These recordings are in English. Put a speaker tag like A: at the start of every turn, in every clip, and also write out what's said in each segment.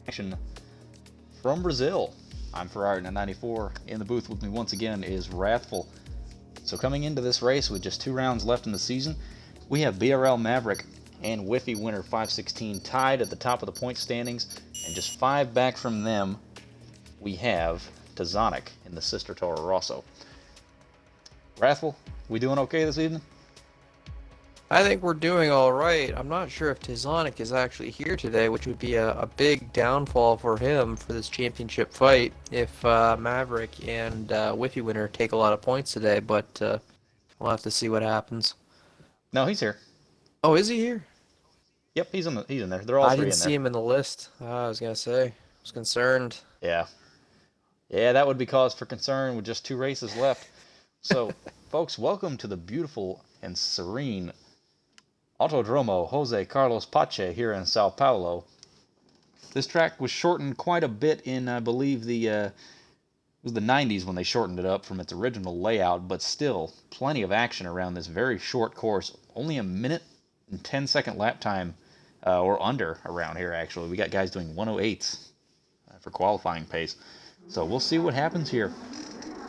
A: action from Brazil. I'm Ferrari994. In the booth with me once again is Wrathful. So coming into this race with just 2 rounds left in the season, we have BRL Maverick and WhiffyWinner 516 tied at the top of the point standings, and just 5 back from them we have Tazonic in the sister Toro Rosso. Wrathful, we doing okay this evening?
B: I think we're doing all right. I'm not sure if Tazonic is actually here today, which would be a big downfall for him for this championship fight if Maverick and WhiffyWinner take a lot of points today, but we'll have to see what happens.
A: No, he's here.
B: Oh, is he here?
A: Yep, he's in there. They're all
B: I
A: three in
B: didn't see
A: there.
B: him in the list. I was going to say. I was concerned.
A: Yeah, that would be cause for concern with just 2 races left. So, folks, welcome to the beautiful and serene Autodromo Jose Carlos Pache here in Sao Paulo. This track was shortened quite a bit in, I believe, it was the 90s when they shortened it up from its original layout, but still plenty of action around this very short course. Only a minute and 10-second lap time, or under around here, actually. We got guys doing 108s for qualifying pace. So we'll see what happens here.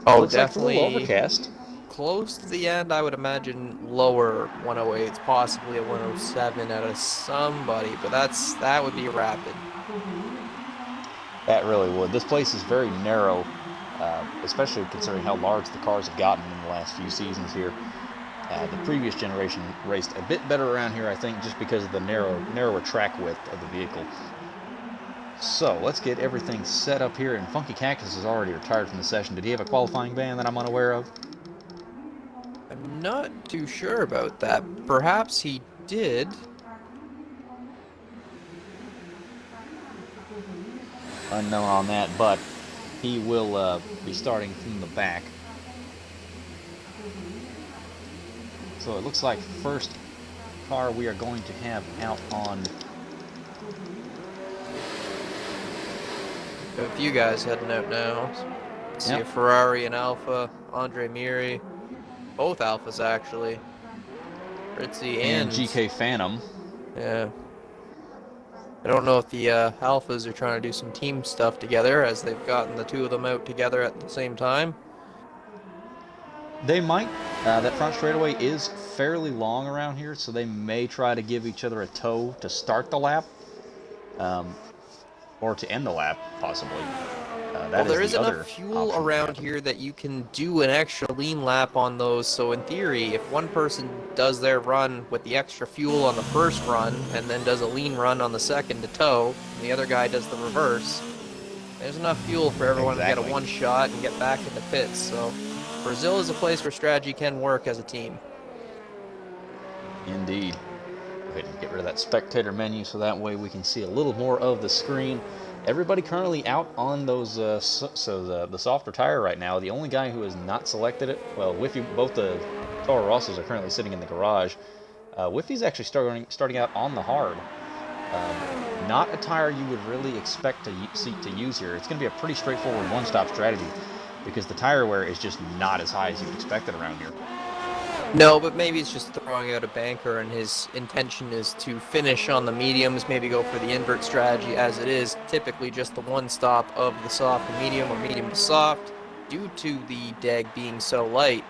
B: Oh,
A: looks
B: definitely.
A: Like a little overcast.
B: Close to the end, I would imagine lower 108s, possibly a 107 out of somebody, but that would be rapid.
A: That really would. This place is very narrow, especially considering how large the cars have gotten in the last few seasons here. The previous generation raced a bit better around here, I think, just because of the narrower track width of the vehicle. So, let's get everything set up here, and Funky Cactus is already retired from the session. Did he have a qualifying ban that I'm unaware of?
B: I'm not too sure about that. Perhaps he did.
A: Unknown on that, but he will be starting from the back. So it looks like first car we are going to have out on...
B: A few guys heading out now. See a Ferrari and Alpha, Andre Miri, both Alphas actually. Ritzy and
A: GK Phantom.
B: Yeah. I don't know if the Alphas are trying to do some team stuff together, as they've gotten the 2 of them out together at the same time.
A: They might. That front straightaway is fairly long around here, so they may try to give each other a tow to start the lap. Or to end the lap, possibly.
B: Well, there is enough fuel around here that you can do an extra lean lap on those, so in theory, if one person does their run with the extra fuel on the first run, and then does a lean run on the second to tow, and the other guy does the reverse, there's enough fuel for everyone to get a one shot and get back in the pits, so Brazil is a place where strategy can work as a team.
A: Indeed. Go ahead and get rid of that spectator menu so that way we can see a little more of the screen. Everybody currently out on those, the softer tire right now. The only guy who has not selected it, well, both the Toro Rossos are currently sitting in the garage. Whiffy's actually starting out on the hard. Not a tire you would really expect to use here. It's going to be a pretty straightforward one-stop strategy because the tire wear is just not as high as you'd expect it around here.
B: No, but maybe it's just throwing out a banker and his intention is to finish on the mediums, maybe go for the invert strategy, as it is typically just the one stop of the soft to medium or medium to soft due to the DEG being so light.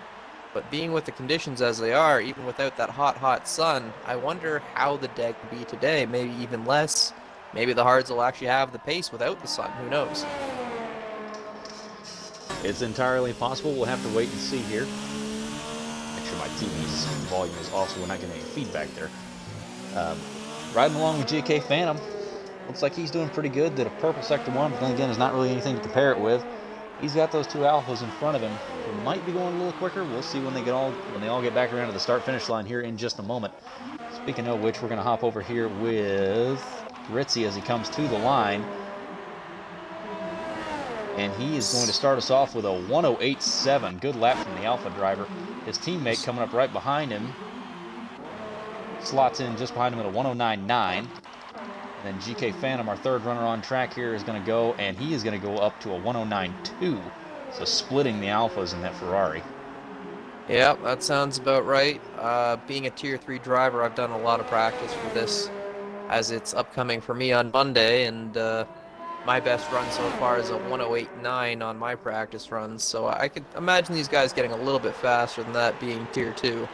B: But being with the conditions as they are, even without that hot sun, I wonder how the DEG will be today, maybe even less. Maybe the hards will actually have the pace without the sun, who knows?
A: It's entirely possible. We'll have to wait and see here. My TV's volume is off, so we're not getting any feedback there. Riding along with GK Phantom. Looks like he's doing pretty good. Did a purple sector 1, but then again, there's not really anything to compare it with. He's got those 2 Alphas in front of him. He might be going a little quicker. We'll see when they all get back around to the start-finish line here in just a moment. Speaking of which, we're going to hop over here with Ritzy as he comes to the line. And he is going to start us off with a 108.7. Good lap from the Alpha driver. His teammate coming up right behind him slots in just behind him at a 109.9. And then GK Phantom, our third runner on track here, is going to go, and he is going to go up to a 109.2. So splitting the Alphas in that Ferrari.
B: Yeah, that sounds about right. Being a Tier 3 driver, I've done a lot of practice for this, as it's upcoming for me on Monday, and my best run so far is a 108.9 on my practice runs, so I could imagine these guys getting a little bit faster than that, being Tier 2.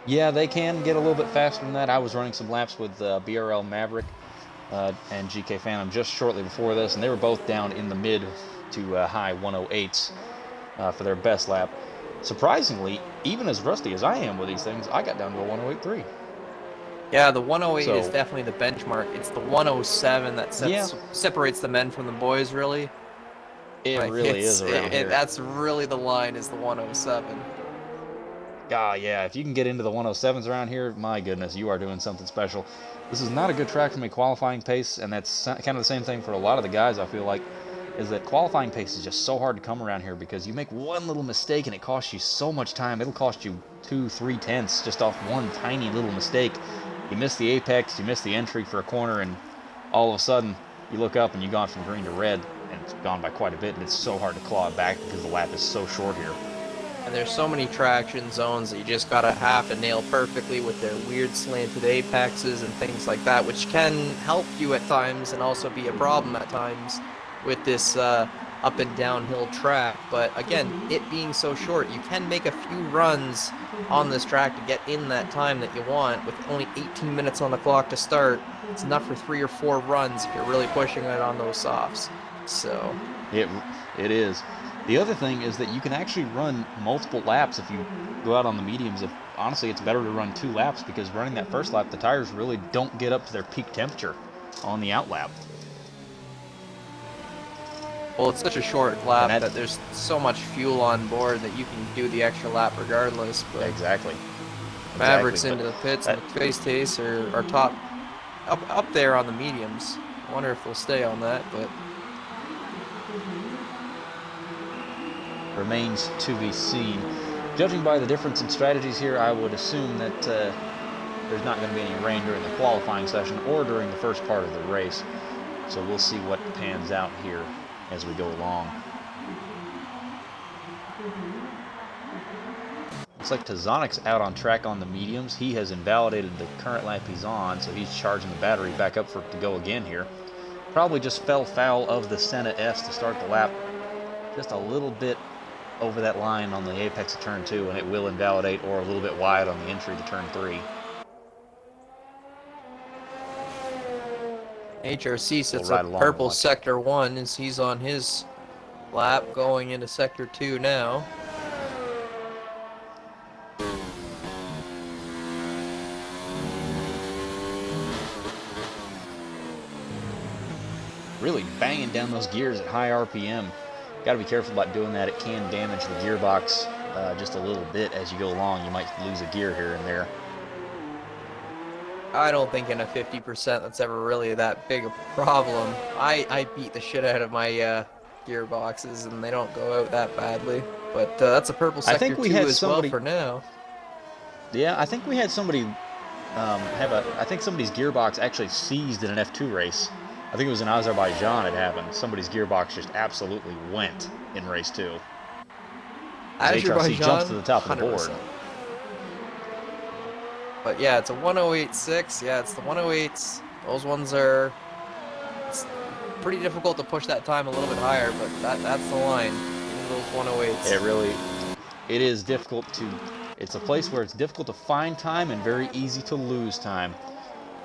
A: Yeah, they can get a little bit faster than that. I was running some laps with BRL Maverick and GK Phantom just shortly before this, and they were both down in the mid to high 108s for their best lap. Surprisingly, even as rusty as I am with these things, I got down to a 108.3.
B: Yeah, the 108 is definitely the benchmark. It's the 107 that separates the men from the boys, really.
A: It really is around here.
B: That's really the line, is the 107.
A: Yeah, if you can get into the 107s around here, my goodness, you are doing something special. This is not a good track from a qualifying pace, and that's kind of the same thing for a lot of the guys, I feel like, is that qualifying pace is just so hard to come around here because you make one little mistake and it costs you so much time. It'll cost you 2-3 tenths just off one tiny little mistake. You miss the apex, you miss the entry for a corner, and all of a sudden you look up and you've gone from green to red, and it's gone by quite a bit, and it's so hard to claw it back because the lap is so short here.
B: And there's so many traction zones that you just gotta have to nail perfectly with their weird slanted apexes and things like that, which can help you at times and also be a problem at times with this up and downhill track. But again, it being so short, you can make a few runs on this track to get in that time that you want. With only 18 minutes on the clock to start, it's enough for 3 or 4 runs if you're really pushing it on those softs. So
A: it is. The other thing is that you can actually run multiple laps if you go out on the mediums. Honestly, it's better to run 2 laps because running that first lap, the tires really don't get up to their peak temperature on the out lap.
B: Well, it's such a short lap that there's so much fuel on board that you can do the extra lap regardless. But
A: exactly.
B: Mavericks into the pits and the face taste are top up there on the mediums. I wonder if they'll stay on that, but
A: remains to be seen. Judging by the difference in strategies here, I would assume that there's not going to be any rain during the qualifying session or during the first part of the race. So we'll see what pans out here as we go along. Looks like Tazonic's out on track on the mediums. He has invalidated the current lap he's on, so he's charging the battery back up for it to go again here. Probably just fell foul of the Senna S to start the lap. Just a little bit over that line on the apex of turn 2, and it will invalidate, or a little bit wide on the entry to turn 3.
B: HRC sits up purple sector 1 as he's on his lap going into sector 2 now.
A: Really banging down those gears at high RPM. Got to be careful about doing that. It can damage the gearbox just a little bit as you go along. You might lose a gear here and there.
B: I don't think in a 50% that's ever really that big a problem. I beat the shit out of my gearboxes and they don't go out that badly. But that's a purple sector 2 as well for now.
A: Yeah, I think we had somebody I think somebody's gearbox actually seized in an F2 race. I think it was in Azerbaijan it happened. Somebody's gearbox just absolutely went in race 2.
B: Azerbaijan
A: jumps to the top of the board.
B: 100%. But yeah, it's a 108.6. Yeah, it's the 108s. Those ones are... It's pretty difficult to push that time a little bit higher, but that's the line. Those 108s.
A: It is difficult to... It's a place where it's difficult to find time and very easy to lose time.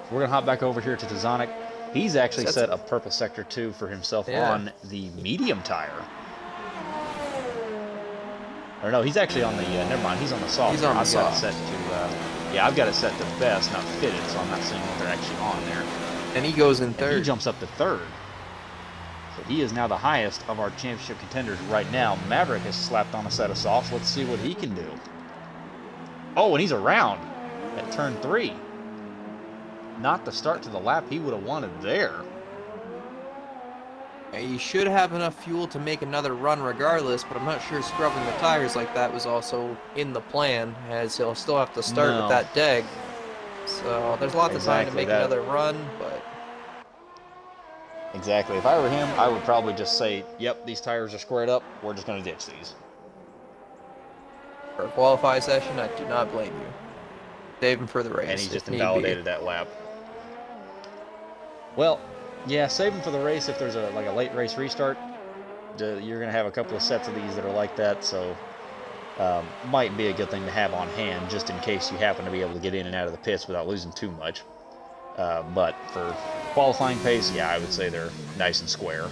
A: We're going to hop back over here to Tazonic. He's actually set a purple sector 2 for himself on the medium tire. Or no, he's actually on the, never mind, he's on the soft.
B: He's on the soft.
A: Got it set to, yeah, I've got it set to best, not fitted, so I'm not seeing what they're actually on there.
B: And he goes in 3rd.
A: And he jumps up to 3rd. So he is now the highest of our championship contenders right now. Maverick has slapped on a set of softs. Let's see what he can do. Oh, and he's around at turn 3. Not the start to the lap he would have wanted there.
B: He should have enough fuel to make another run regardless, but I'm not sure scrubbing the tires like that was also in the plan, as he'll still have to start with that deg. So there's lots of time to make another run, but...
A: Exactly. If I were him, I would probably just say, yep, these tires are squared up, we're just going to ditch these.
B: For a qualify session, I do not blame you. Save him for the race.
A: And he just invalidated that lap. Well, Yeah, save them for the race if there's a late race restart. You're going to have a couple of sets of these that are like that, so might be a good thing to have on hand just in case you happen to be able to get in and out of the pits without losing too much. But for qualifying pace, yeah, I would say they're nice and square.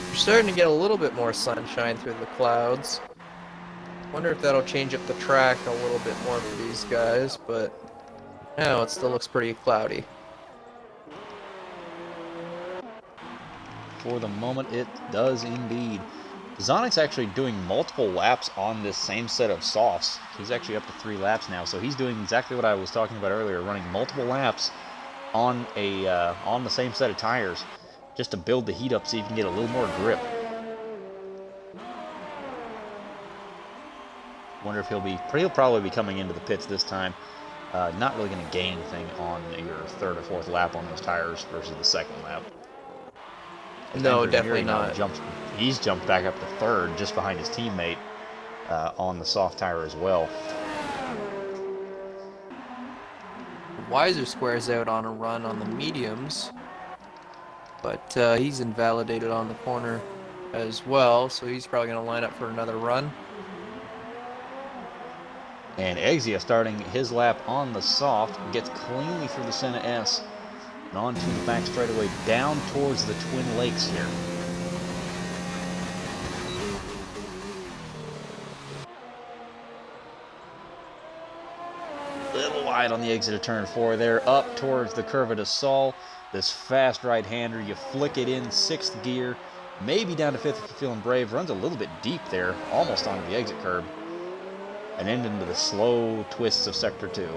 B: We're starting to get a little bit more sunshine through the clouds. Wonder if that'll change up the track a little bit more for these guys, but no, it still looks pretty cloudy.
A: For the moment, it does indeed. Zonic's actually doing multiple laps on this same set of softs. He's actually up to 3 laps now, so he's doing exactly what I was talking about earlier, running multiple laps on the same set of tires, just to build the heat up so you can get a little more grip. Wonder if he'll probably be coming into the pits this time. Not really going to gain anything on your 3rd or 4th lap on those tires versus the 2nd lap.
B: No, definitely not.
A: He's jumped back up to 3rd just behind his teammate on the soft tire as well.
B: Weiser squares out on a run on the mediums, but he's invalidated on the corner as well, so he's probably going to line up for another run.
A: And Exia starting his lap on the soft, gets cleanly through the Senna S and onto the back straightaway down towards the Twin Lakes here. Little wide on the exit of turn 4 there, up towards the Curva de Sol. This fast right-hander, you flick it in 6th gear, maybe down to 5th if you're feeling brave. Runs a little bit deep there, almost onto the exit curb, and end into the slow twists of Sector 2.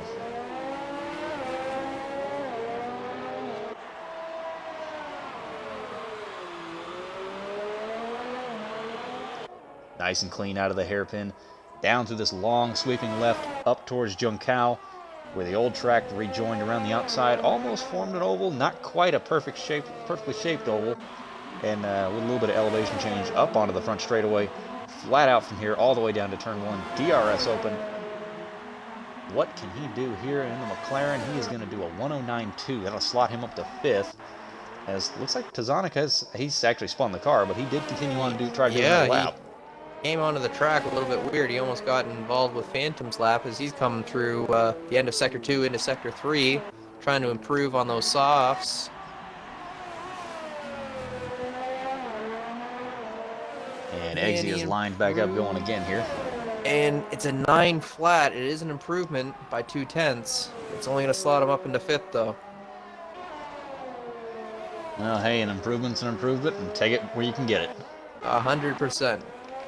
A: Nice and clean out of the hairpin, down through this long sweeping left, up towards Juncao, where the old track rejoined around the outside, almost formed an oval, not quite a perfectly shaped oval, and with a little bit of elevation change up onto the front straightaway, flat out from here all the way down to turn 1, DRS open. What can he do here in the McLaren? He is going to do a 109.2. That'll slot him up to 5th. As looks like Tazonic he's actually spun the car, but he did continue on to try to do another lap.
B: Came onto the track a little bit weird. He almost got involved with Phantom's lap as he's coming through the end of Sector 2 into Sector 3, trying to improve on those softs.
A: And Exia is lined back up going again here.
B: And it's a 9 flat. It is an improvement by 2/10. It's only going to slot him up into 5th, though.
A: Well, hey, an improvement's an improvement, and take it where you can get it.
B: 100%.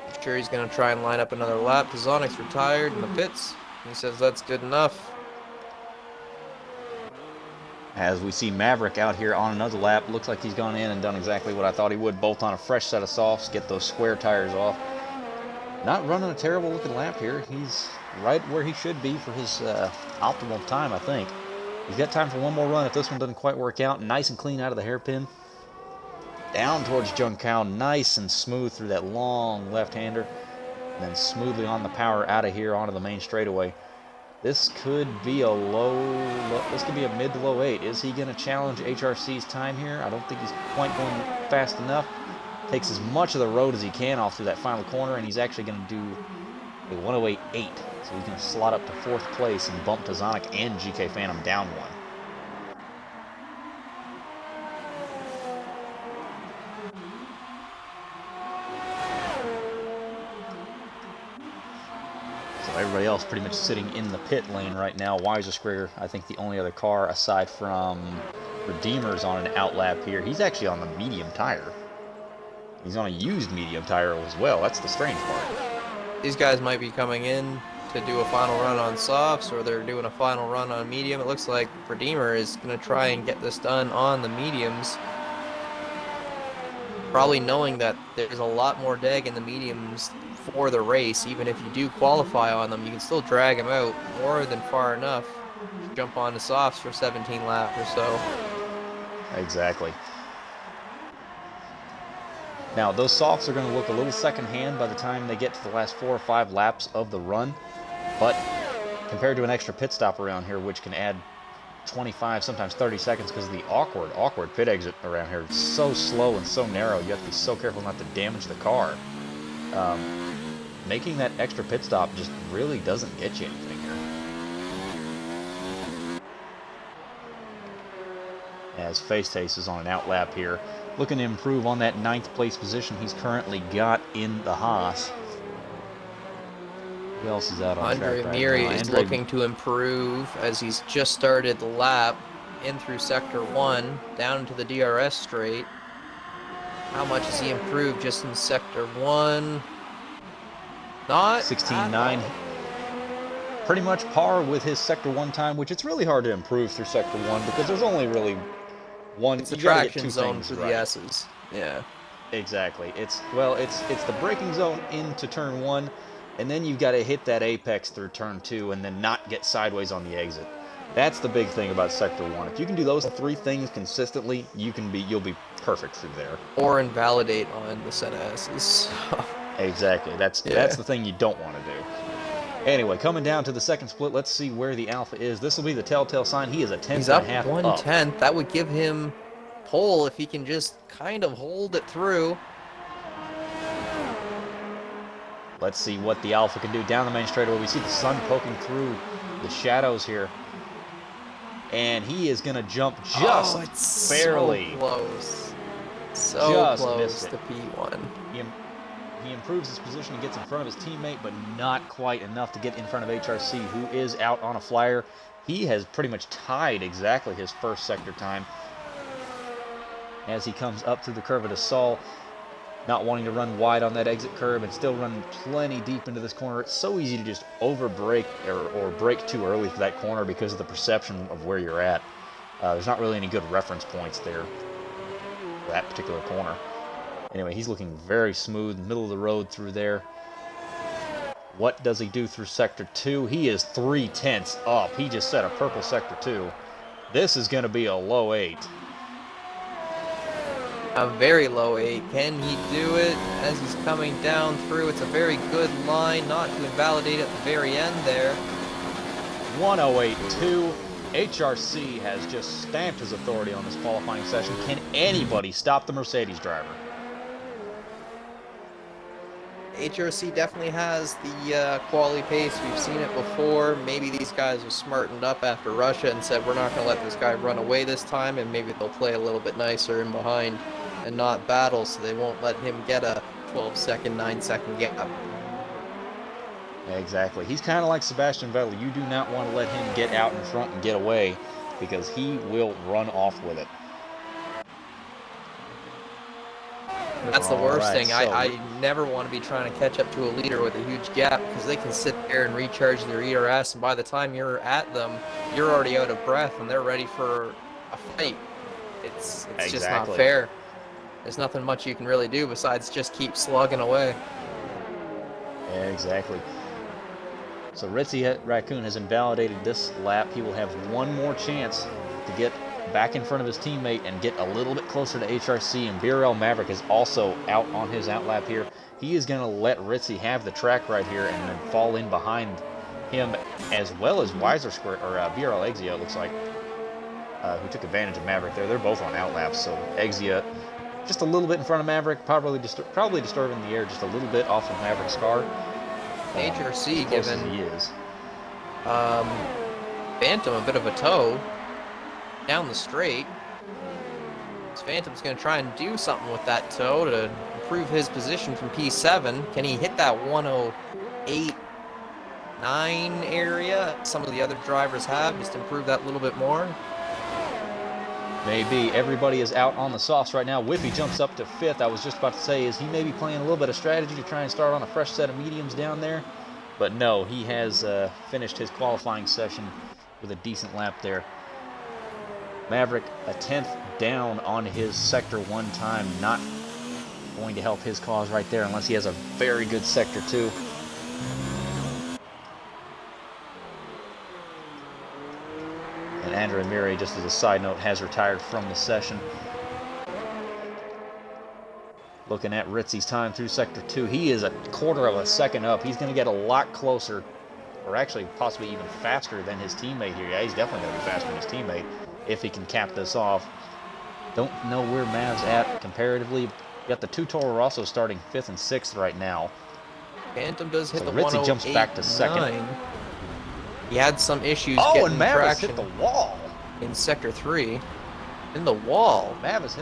B: I'm sure he's going to try and line up another lap. Tazonic's retired in the pits. He says that's good enough.
A: As we see Maverick out here on another lap, looks like he's gone in and done exactly what I thought he would, bolt on a fresh set of softs, get those square tires off. Not running a terrible looking lap here. He's right where he should be for his optimal time, I think. He's got time for one more run if this one doesn't quite work out. Nice and clean out of the hairpin. Down towards Juncao, nice and smooth through that long left-hander. And then smoothly on the power out of here onto the main straightaway. This could be a this could be a mid to low 8. Is he going to challenge HRC's time here? I don't think he's quite going fast enough. Takes as much of the road as he can off through that final corner, and he's actually going to do a 108.8. So he's going to slot up to 4th place and bump Tazonic and GK Phantom down 1. Everybody else pretty much sitting in the pit lane right now. Weiser Square, I think the only other car aside from Redeemer's on an outlap here. He's actually on the medium tire. He's on a used medium tire as well. That's the strange part.
B: These guys might be coming in to do a final run on softs, or they're doing a final run on medium. It looks like Redeemer is going to try and get this done on the mediums. Probably knowing that there's a lot more drag in the mediums for the race. Even if you do qualify on them, you can still drag them out more than far enough to jump on the softs for 17 laps or so.
A: Exactly. Now, those softs are going to look a little secondhand by the time they get to the last 4 or 5 laps of the run, but compared to an extra pit stop around here, which can add 25, sometimes 30 seconds because of the awkward pit exit around here. It's so slow and so narrow. You have to be so careful not to damage the car. Making that extra pit stop just really doesn't get you anything here. As Face Taste is on an out lap here, looking to improve on that 9th place position he's currently got in the Haas. Who else is out on track right
B: Miri
A: now?
B: is looking to improve as he's just started the lap in through Sector 1, down into the DRS straight. How much has he improved just in Sector 1? Not
A: 16.9. Pretty much par with his Sector 1 time, which it's really hard to improve through Sector 1 because there's only really one.
B: It's the traction zone for the S's. Yeah.
A: Exactly. It's the braking zone into turn 1, and then you've got to hit that apex through turn 2 and then not get sideways on the exit. That's the big thing about Sector 1. If you can do those 3 things consistently, you'll be perfect through there.
B: Or invalidate on the Senna S's.
A: Exactly. That's the thing you don't want to do. Anyway, coming down to the second split, let's see where the Alpha is. This will be the telltale sign. He is a tenth and a half up.
B: He's up 1/10. That would give him pole if he can just kind of hold it through.
A: Let's see what the Alpha can do down the main straightaway. We see the sun poking through the shadows here. And he is going to jump just barely.
B: So close. So close to P1.
A: He improves his position and gets in front of his teammate, but not quite enough to get in front of HRC, who is out on a flyer. He has pretty much tied exactly his first sector time as he comes up through the curve of the Sol, not wanting to run wide on that exit curve and still running plenty deep into this corner. It's so easy to just over-brake or brake too early for that corner because of the perception of where you're at. There's not really any good reference points there for that particular corner. Anyway, he's looking very smooth, middle of the road through there. What does he do through Sector 2? He is 3/10 up. He just set a purple Sector 2. This is going to be a low 8.
B: A very low 8. Can he do it as he's coming down through? It's a very good line, not to invalidate at the very end there.
A: 108.2. HRC has just stamped his authority on this qualifying session. Can anybody stop the Mercedes driver?
B: HRC definitely has the quality pace. We've seen it before. Maybe these guys are smartened up after Russia and said, we're not going to let this guy run away this time, and maybe they'll play a little bit nicer in behind and not battle, so they won't let him get a 12-second, 9-second gap.
A: Exactly. He's kind of like Sebastian Vettel. You do not want to let him get out in front and get away because he will run off with it.
B: That's the worst thing. I never want to be trying to catch up to a leader with a huge gap because they can sit there and recharge their ERS, and by the time you're at them, you're already out of breath and they're ready for a fight. It's just not fair. There's nothing much you can really do besides just keep slugging away.
A: Yeah, exactly. So Ritzy Raccoon has invalidated this lap. He will have one more chance to get back in front of his teammate and get a little bit closer to HRC, and BRL Maverick is also out on his outlap here. He is going to let Ritzy have the track right here and then fall in behind him, as well as Weiser Square, or BRL Exia, it looks like, who took advantage of Maverick there. They're both on outlaps, so Exia just a little bit in front of Maverick, probably disturbing the air just a little bit off of Maverick's car.
B: HRC given
A: he is.
B: Phantom a bit of a tow down the straight. This Phantom's going to try and do something with that toe to improve his position from P7. Can he hit that 108.9 area? Some of the other drivers have, just improve that a little bit more.
A: Maybe. Everybody is out on the softs right now. Whiffy jumps up to 5th. I was just about to say, is he maybe playing a little bit of strategy to try and start on a fresh set of mediums down there? But no, he has finished his qualifying session with a decent lap there. Maverick, a 10th down on his Sector 1 time. Not going to help his cause right there unless he has a very good Sector 2. And Andrea Miri, just as a side note, has retired from the session. Looking at Ritzy's time through Sector 2, he is a quarter of a second up. He's going to get a lot closer, or actually possibly even faster than his teammate here. Yeah, he's definitely going to be faster than his teammate if he can cap this off. Don't know where Mav's at comparatively. You got the two Toro Rosso starting 5th and 6th right now.
B: Phantom does hit
A: So
B: the
A: Ritzy jumps back to 2nd.
B: He had some issues
A: Oh,
B: getting
A: and Mav has
B: traction
A: hit the wall.
B: in Sector 3. In the wall.
A: Mav is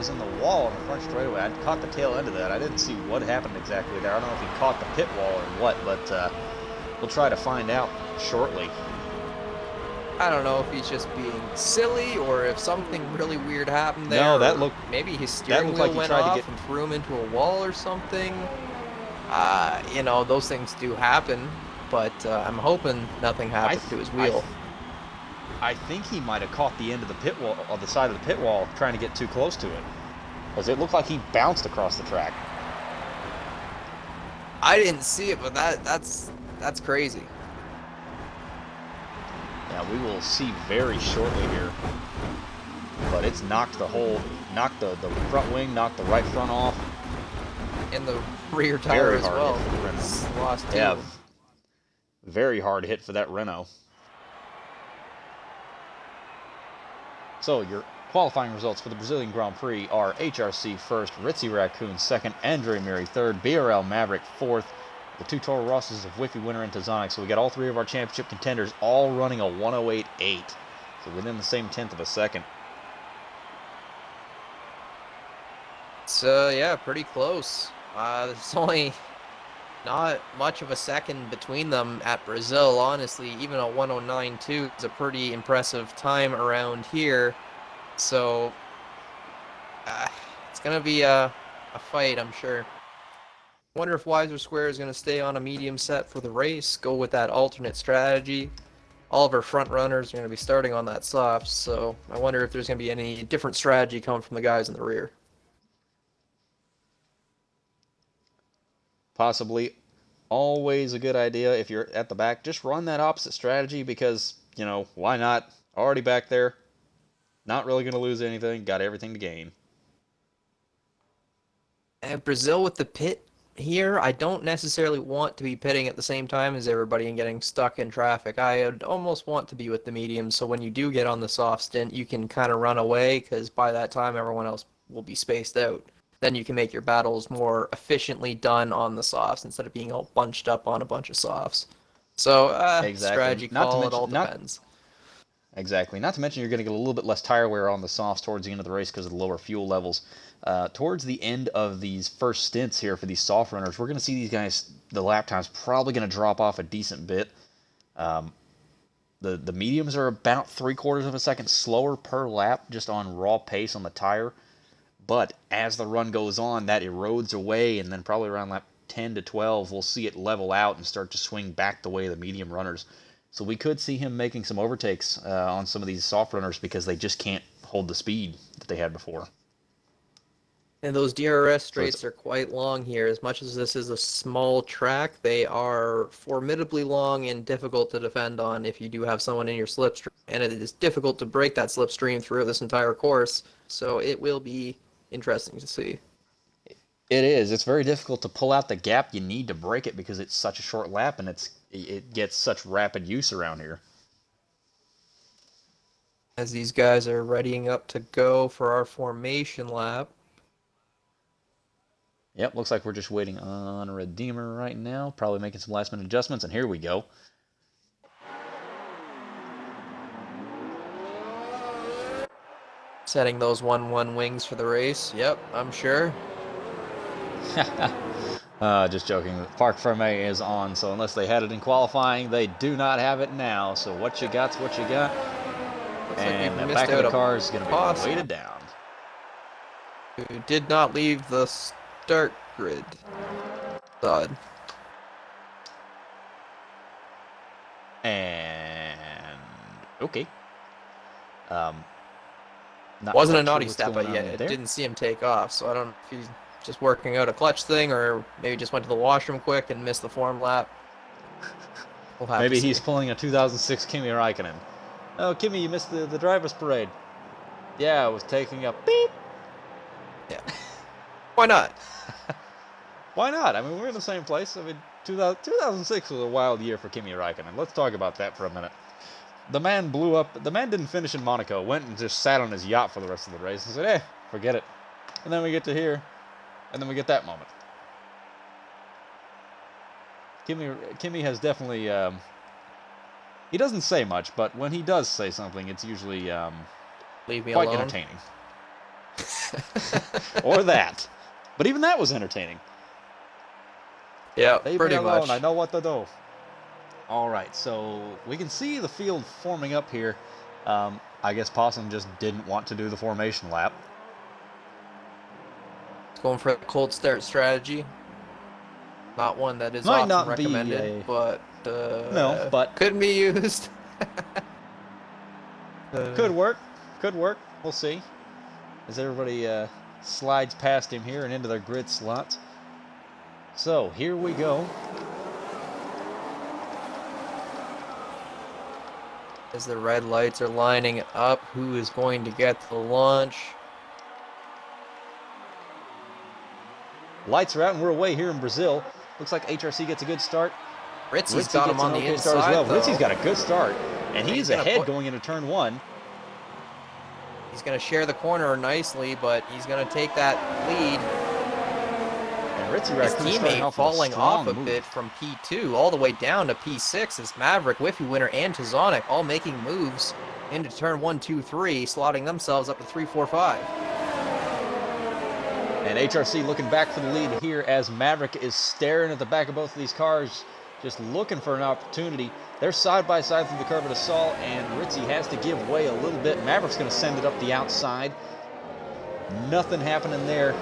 A: in the wall on the front straightaway. I caught the tail end of that. I didn't see what happened exactly there. I don't know if he caught the pit wall or what, but we'll try to find out shortly.
B: I don't know if he's just being silly or if something really weird happened there.
A: No, that looked.
B: Maybe his steering wheel went off and threw him into a wall or something. You know, those things do happen, but I'm hoping nothing happened to his wheel.
A: I think he might have caught the end of the pit wall, on the side of the pit wall, trying to get too close to it, because it looked like he bounced across the track.
B: I didn't see it, but that's crazy.
A: Yeah, we will see very shortly here. But it's knocked the front wing, knocked the right front off.
B: And the rear tire as well.
A: Lost two. Yeah, very hard hit for that Renault. So your qualifying results for the Brazilian Grand Prix are HRC 1st, Ritzy Raccoon 2nd, Andre Miri 3rd, BRL Maverick 4th, the two Toro Rosses of WhiffyWinner and Tazonic. So we got all three of our championship contenders all running a 108.8. So within the same 10th of a second.
B: So yeah, pretty close. There's only not much of a second between them at Brazil, honestly. Even a 109.2 is a pretty impressive time around here. So it's going to be a fight, I'm sure. Wonder if Wiser Square is going to stay on a medium set for the race, go with that alternate strategy. All of our front runners are going to be starting on that soft, so I wonder if there's going to be any different strategy coming from the guys in the rear.
A: Possibly. Always a good idea if you're at the back. Just run that opposite strategy because, you know, why not? Already back there. Not really going to lose anything. Got everything to gain.
B: At Brazil with the pit here, I don't necessarily want to be pitting at the same time as everybody and getting stuck in traffic. I would almost want to be with the medium, so when you do get on the soft stint, you can kind of run away because by that time everyone else will be spaced out. Then you can make your battles more efficiently done on the softs instead of being all bunched up on a bunch of softs. So,
A: exactly.
B: Strategy call, it all depends.
A: Exactly. Not to mention you're going to get a little bit less tire wear on the softs towards the end of the race because of the lower fuel levels. Towards the end of these first stints here for these soft runners, we're going to see these guys, the lap times, probably going to drop off a decent bit. The mediums are about 3/4 of a second slower per lap just on raw pace on the tire. But as the run goes on, that erodes away, and then probably around lap 10 to 12, we'll see it level out and start to swing back the way of the medium runners. So we could see him making some overtakes on some of these soft runners because they just can't hold the speed that they had before.
B: And those DRS straights are quite long here. As much as this is a small track, they are formidably long and difficult to defend on if you do have someone in your slipstream. And it is difficult to break that slipstream through this entire course. So it will be interesting to see.
A: It is. It's very difficult to pull out the gap you need to break it because it's such a short lap and it gets such rapid use around here.
B: As these guys are readying up to go for our formation lap.
A: Yep, looks like we're just waiting on a Redeemer right now. Probably making some last minute adjustments, and here we go.
B: Setting those 1-1 wings for the race. Yep, I'm sure.
A: Just joking. Parc Fermé is on, so unless they had it in qualifying, they do not have it now. So what you got's what you got.
B: Looks
A: and
B: like
A: the back of the car is going to be weighted down.
B: Who did not leave the start grid. Odd.
A: And okay.
B: Wasn't a naughty step yet. I didn't see him take off, so I don't know if he's just working out a clutch thing or maybe just went to the washroom quick and missed the form lap.
A: Maybe he's pulling a 2006 Kimi Räikkönen. Oh, Kimi, you missed the driver's parade. Yeah, I was taking a beep.
B: Yeah. Why not?
A: Why not? I mean, we're in the same place. I mean, 2006 was a wild year for Kimi Räikkönen. Let's talk about that for a minute. The man blew up. The man didn't finish in Monaco. Went and just sat on his yacht for the rest of the race and said, forget it. And then we get to here, and then we get that moment. Kimi has definitely... he doesn't say much, but when he does say something, it's usually
B: Leave me
A: quite
B: alone.
A: entertaining. Or that. But even that was entertaining.
B: Yeah,
A: Leave
B: pretty
A: me alone.
B: much.
A: I know what to do. All right, so we can see the field forming up here. I guess Possum just didn't want to do the formation lap.
B: Going for a cold start strategy. Not one that is
A: Might
B: often
A: not be
B: recommended, but
A: no, but
B: could be used.
A: could work. Could work. We'll see. As everybody slides past him here and into their grid slots. So here we go.
B: As the red lights are lining up, who is going to get the launch?
A: Lights are out and we're away here in Brazil. Looks like HRC gets a good start.
B: Ritzy's got him on the
A: okay start as
B: inside,
A: well.
B: though.
A: Ritzy's got a good start, and he's
B: gonna
A: ahead going into turn 1.
B: He's going to share the corner nicely, but he's going to take that lead.
A: And Ritzy
B: His
A: Raccoon starting
B: teammate
A: off
B: falling
A: with a
B: off
A: strong
B: a
A: move.
B: bit from P2 all the way down to P6 as Maverick, WhiffyWinner, and Tazonic all making moves into turn 1, 2, 3, slotting themselves up to 3, 4, 5.
A: And HRC looking back for the lead here as Maverick is staring at the back of both of these cars, just looking for an opportunity. They're side by side through the curve of the Sol, and Ritzy has to give way a little bit. Maverick's going to send it up the outside. Nothing happening there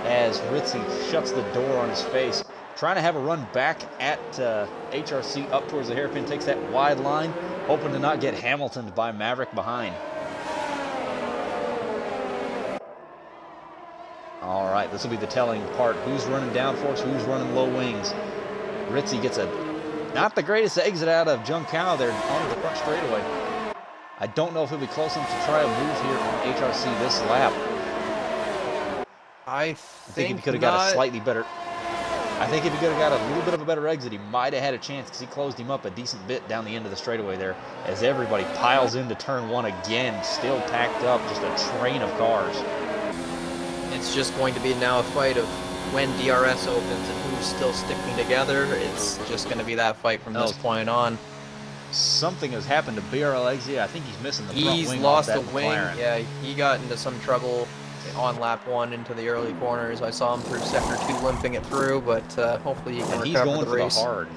A: as Ritzy shuts the door on his face. Trying to have a run back at HRC up towards the hairpin, takes that wide line, hoping to not get Hamiltoned by Maverick behind. All right, this will be the telling part. Who's running downforce, who's running low wings. Ritzy gets not the greatest exit out of Junção there onto the front straightaway. I don't know if he'll be close enough to try a move here on HRC this lap.
B: I
A: think if he could have got a slightly better... I think if he could have got a little bit of a better exit, he might have had a chance because he closed him up a decent bit down the end of the straightaway there as everybody piles into turn 1 again, still packed up, just a train of cars.
B: It's just going to be now a fight of when DRS opens and who's still sticking together. It's just going to be that fight from this point on.
A: Something has happened to BRL Exia. I think he's missing the front wing.
B: He's lost
A: off
B: a
A: that
B: wing.
A: McLaren.
B: Yeah, he got into some trouble on lap 1 into the early corners. I saw him through sector 2 limping it through, but hopefully he can
A: And
B: recover
A: he's going
B: the race.
A: for the hard.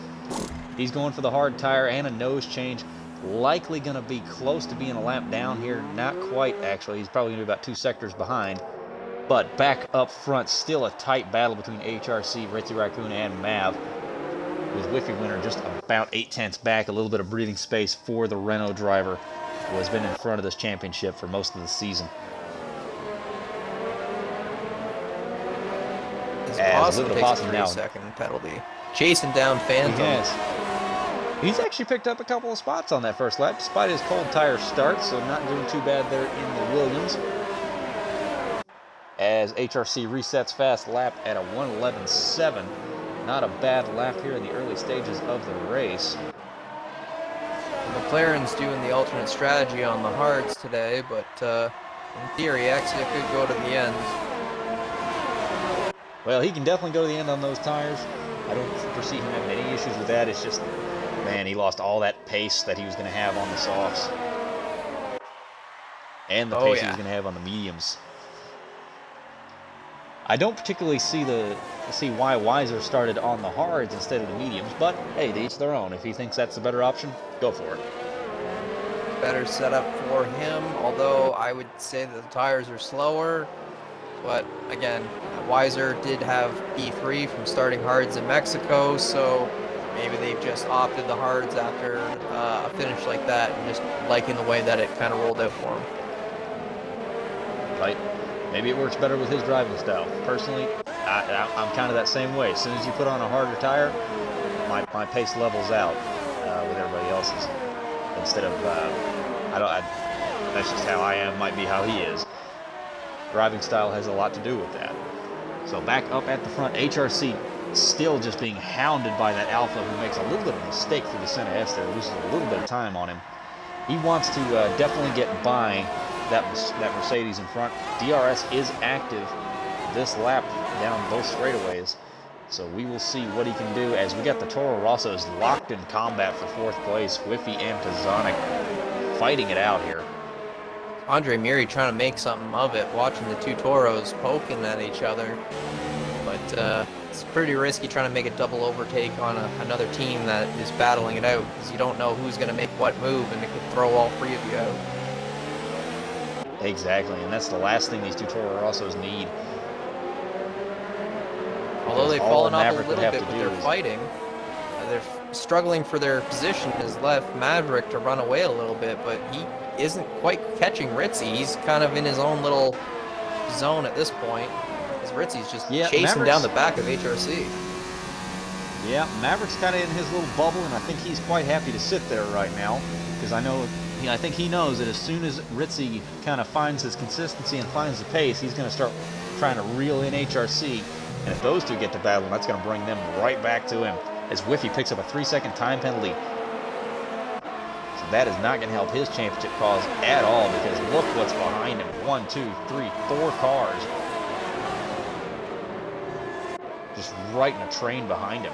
A: He's going for the hard tire and a nose change. Likely going to be close to being a lap down here. Not quite, actually. He's probably going to be about 2 sectors behind. But back up front, still a tight battle between HRC, Ritzy Raccoon, and Mav. With WhiffyWinner just about 8/10 back, a little bit of breathing space for the Renault driver, who has been in front of this championship for most of the season.
B: Possum takes a 3-second penalty. Chasing down Phantom.
A: He's actually picked up a couple of spots on that first lap, despite his cold tire start, so not doing too bad there in the Williams. As HRC resets fast lap at a 1:11.7. Not a bad lap here in the early stages of the race.
B: McLaren's doing the alternate strategy on the hards today, but in theory, Exia could go to the end.
A: Well, he can definitely go to the end on those tires. I don't foresee him having any issues with that. It's just, man, he lost all that pace that he was going to have on the softs. And the pace he was going to have on the mediums. I don't particularly see why Weiser started on the hards instead of the mediums, but hey, to each their own. If he thinks that's the better option, go for it.
B: Better setup for him, although I would say that the tires are slower. But again, Weiser did have P3 from starting hards in Mexico, so maybe they've just opted the hards after a finish like that and just liking the way that it kind of rolled out for him.
A: Right. Maybe it works better with his driving style. Personally, I'm kind of that same way. As soon as you put on a harder tire, my pace levels out with everybody else's. Instead of, that's just how I am, might be how he is. Driving style has a lot to do with that. So back up at the front, HRC still just being hounded by that Alpha, who makes a little bit of a mistake through the center S there, loses a little bit of time on him. He wants to definitely get by that Mercedes in front. DRS is active this lap down both straightaways, so we will see what he can do as we got the Toro Rossos locked in combat for 4th place. Whiffy and Tazonic fighting it out here.
B: Andre Miri trying to make something of it, watching the two Toros poking at each other. But it's pretty risky trying to make a double overtake on another team that is battling it out, because you don't know who's going to make what move, and it could throw all 3 of you out.
A: Exactly, and that's the last thing these two Toro Rossos need.
B: Although they've fallen off a little bit with their fighting, they're struggling for their position, has left Maverick to run away a little bit, but he isn't quite catching Ritzy. He's kind of in his own little zone at this point, as Ritzy's just chasing down the back of HRC.
A: Yeah, Maverick's kind of in his little bubble, and I think he's quite happy to sit there right now, because I think he knows that as soon as Ritzy kind of finds his consistency and finds the pace, he's going to start trying to reel in HRC. And if those two get to battle, that's going to bring them right back to him, as Whiffy picks up a 3-second time penalty. So that is not going to help his championship cause at all, because look what's behind him. 1, 2, 3, 4 cars. Just right in a train behind him.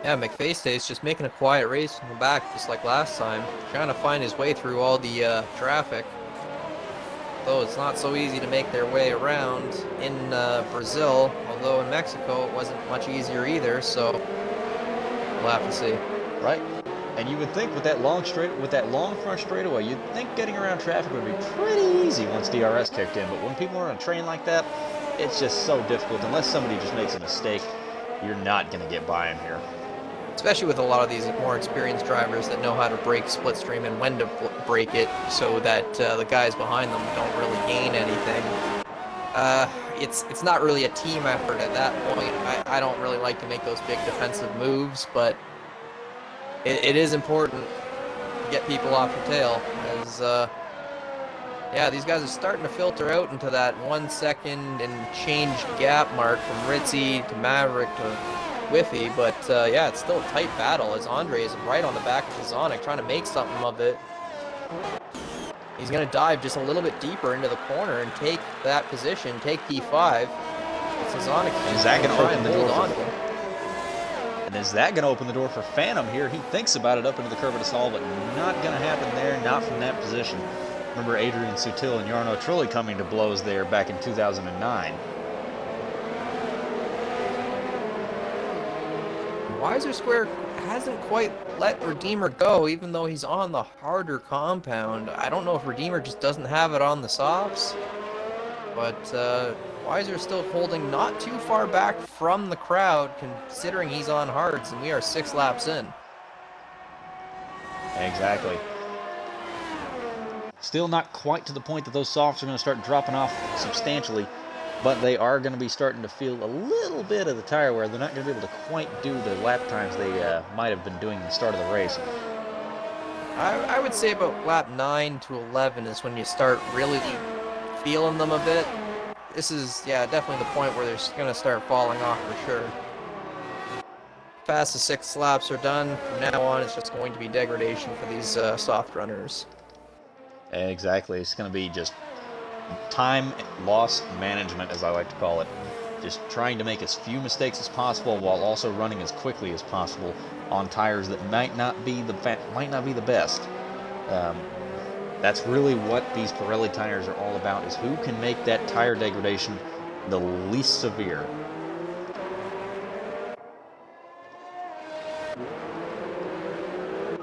B: Yeah, McFace's just making a quiet race in the back, just like last time, trying to find his way through all the traffic. Though it's not so easy to make their way around in Brazil, although in Mexico it wasn't much easier either, so we'll have to see.
A: Right, and you would think with that long front straightaway, you'd think getting around traffic would be pretty easy once DRS kicked in, but when people are on a train like that, it's just so difficult. Unless somebody just makes a mistake, you're not going to get by him here.
B: Especially with a lot of these more experienced drivers that know how to break split stream and when to break it, so that the guys behind them don't really gain anything. It's not really a team effort at that point. I don't really like to make those big defensive moves, but it is important to get people off your tail, as yeah, these guys are starting to filter out into that 1 second and change gap mark from Ritzy to Maverick to Whiffy, but yeah, it's still a tight battle, as Andre is right on the back of Tazonic trying to make something of it. He's going to dive just a little bit deeper into the corner and take that position, take P5. Tazonic
A: is that going to open the door for And is that going to open the door for Phantom here? He thinks about it up into the curve of the stall, but not going to happen there, not from that position. Remember Adrian Sutil and Jarno Trulli coming to blows there back in 2009.
B: Weiser Square hasn't quite let Redeemer go, even though he's on the harder compound. I don't know if Redeemer just doesn't have it on the softs, but Weiser's still holding not too far back from the crowd, considering he's on hards, and we are 6 laps in.
A: Exactly. Still not quite to the point that those softs are going to start dropping off substantially, but they are going to be starting to feel a little bit of the tire wear. They're not going to be able to quite do the lap times they might have been doing at the start of the race.
B: I would say about lap 9 to 11 is when you start really feeling them a bit. This is, yeah, definitely the point where they're going to start falling off for sure. Past the 6 laps are done, from now on it's just going to be degradation for these soft runners.
A: Exactly. It's going to be just time loss management, as I like to call it. Just trying to make as few mistakes as possible while also running as quickly as possible on tires that might not be the best. That's really what these Pirelli tires are all about, is who can make that tire degradation the least severe.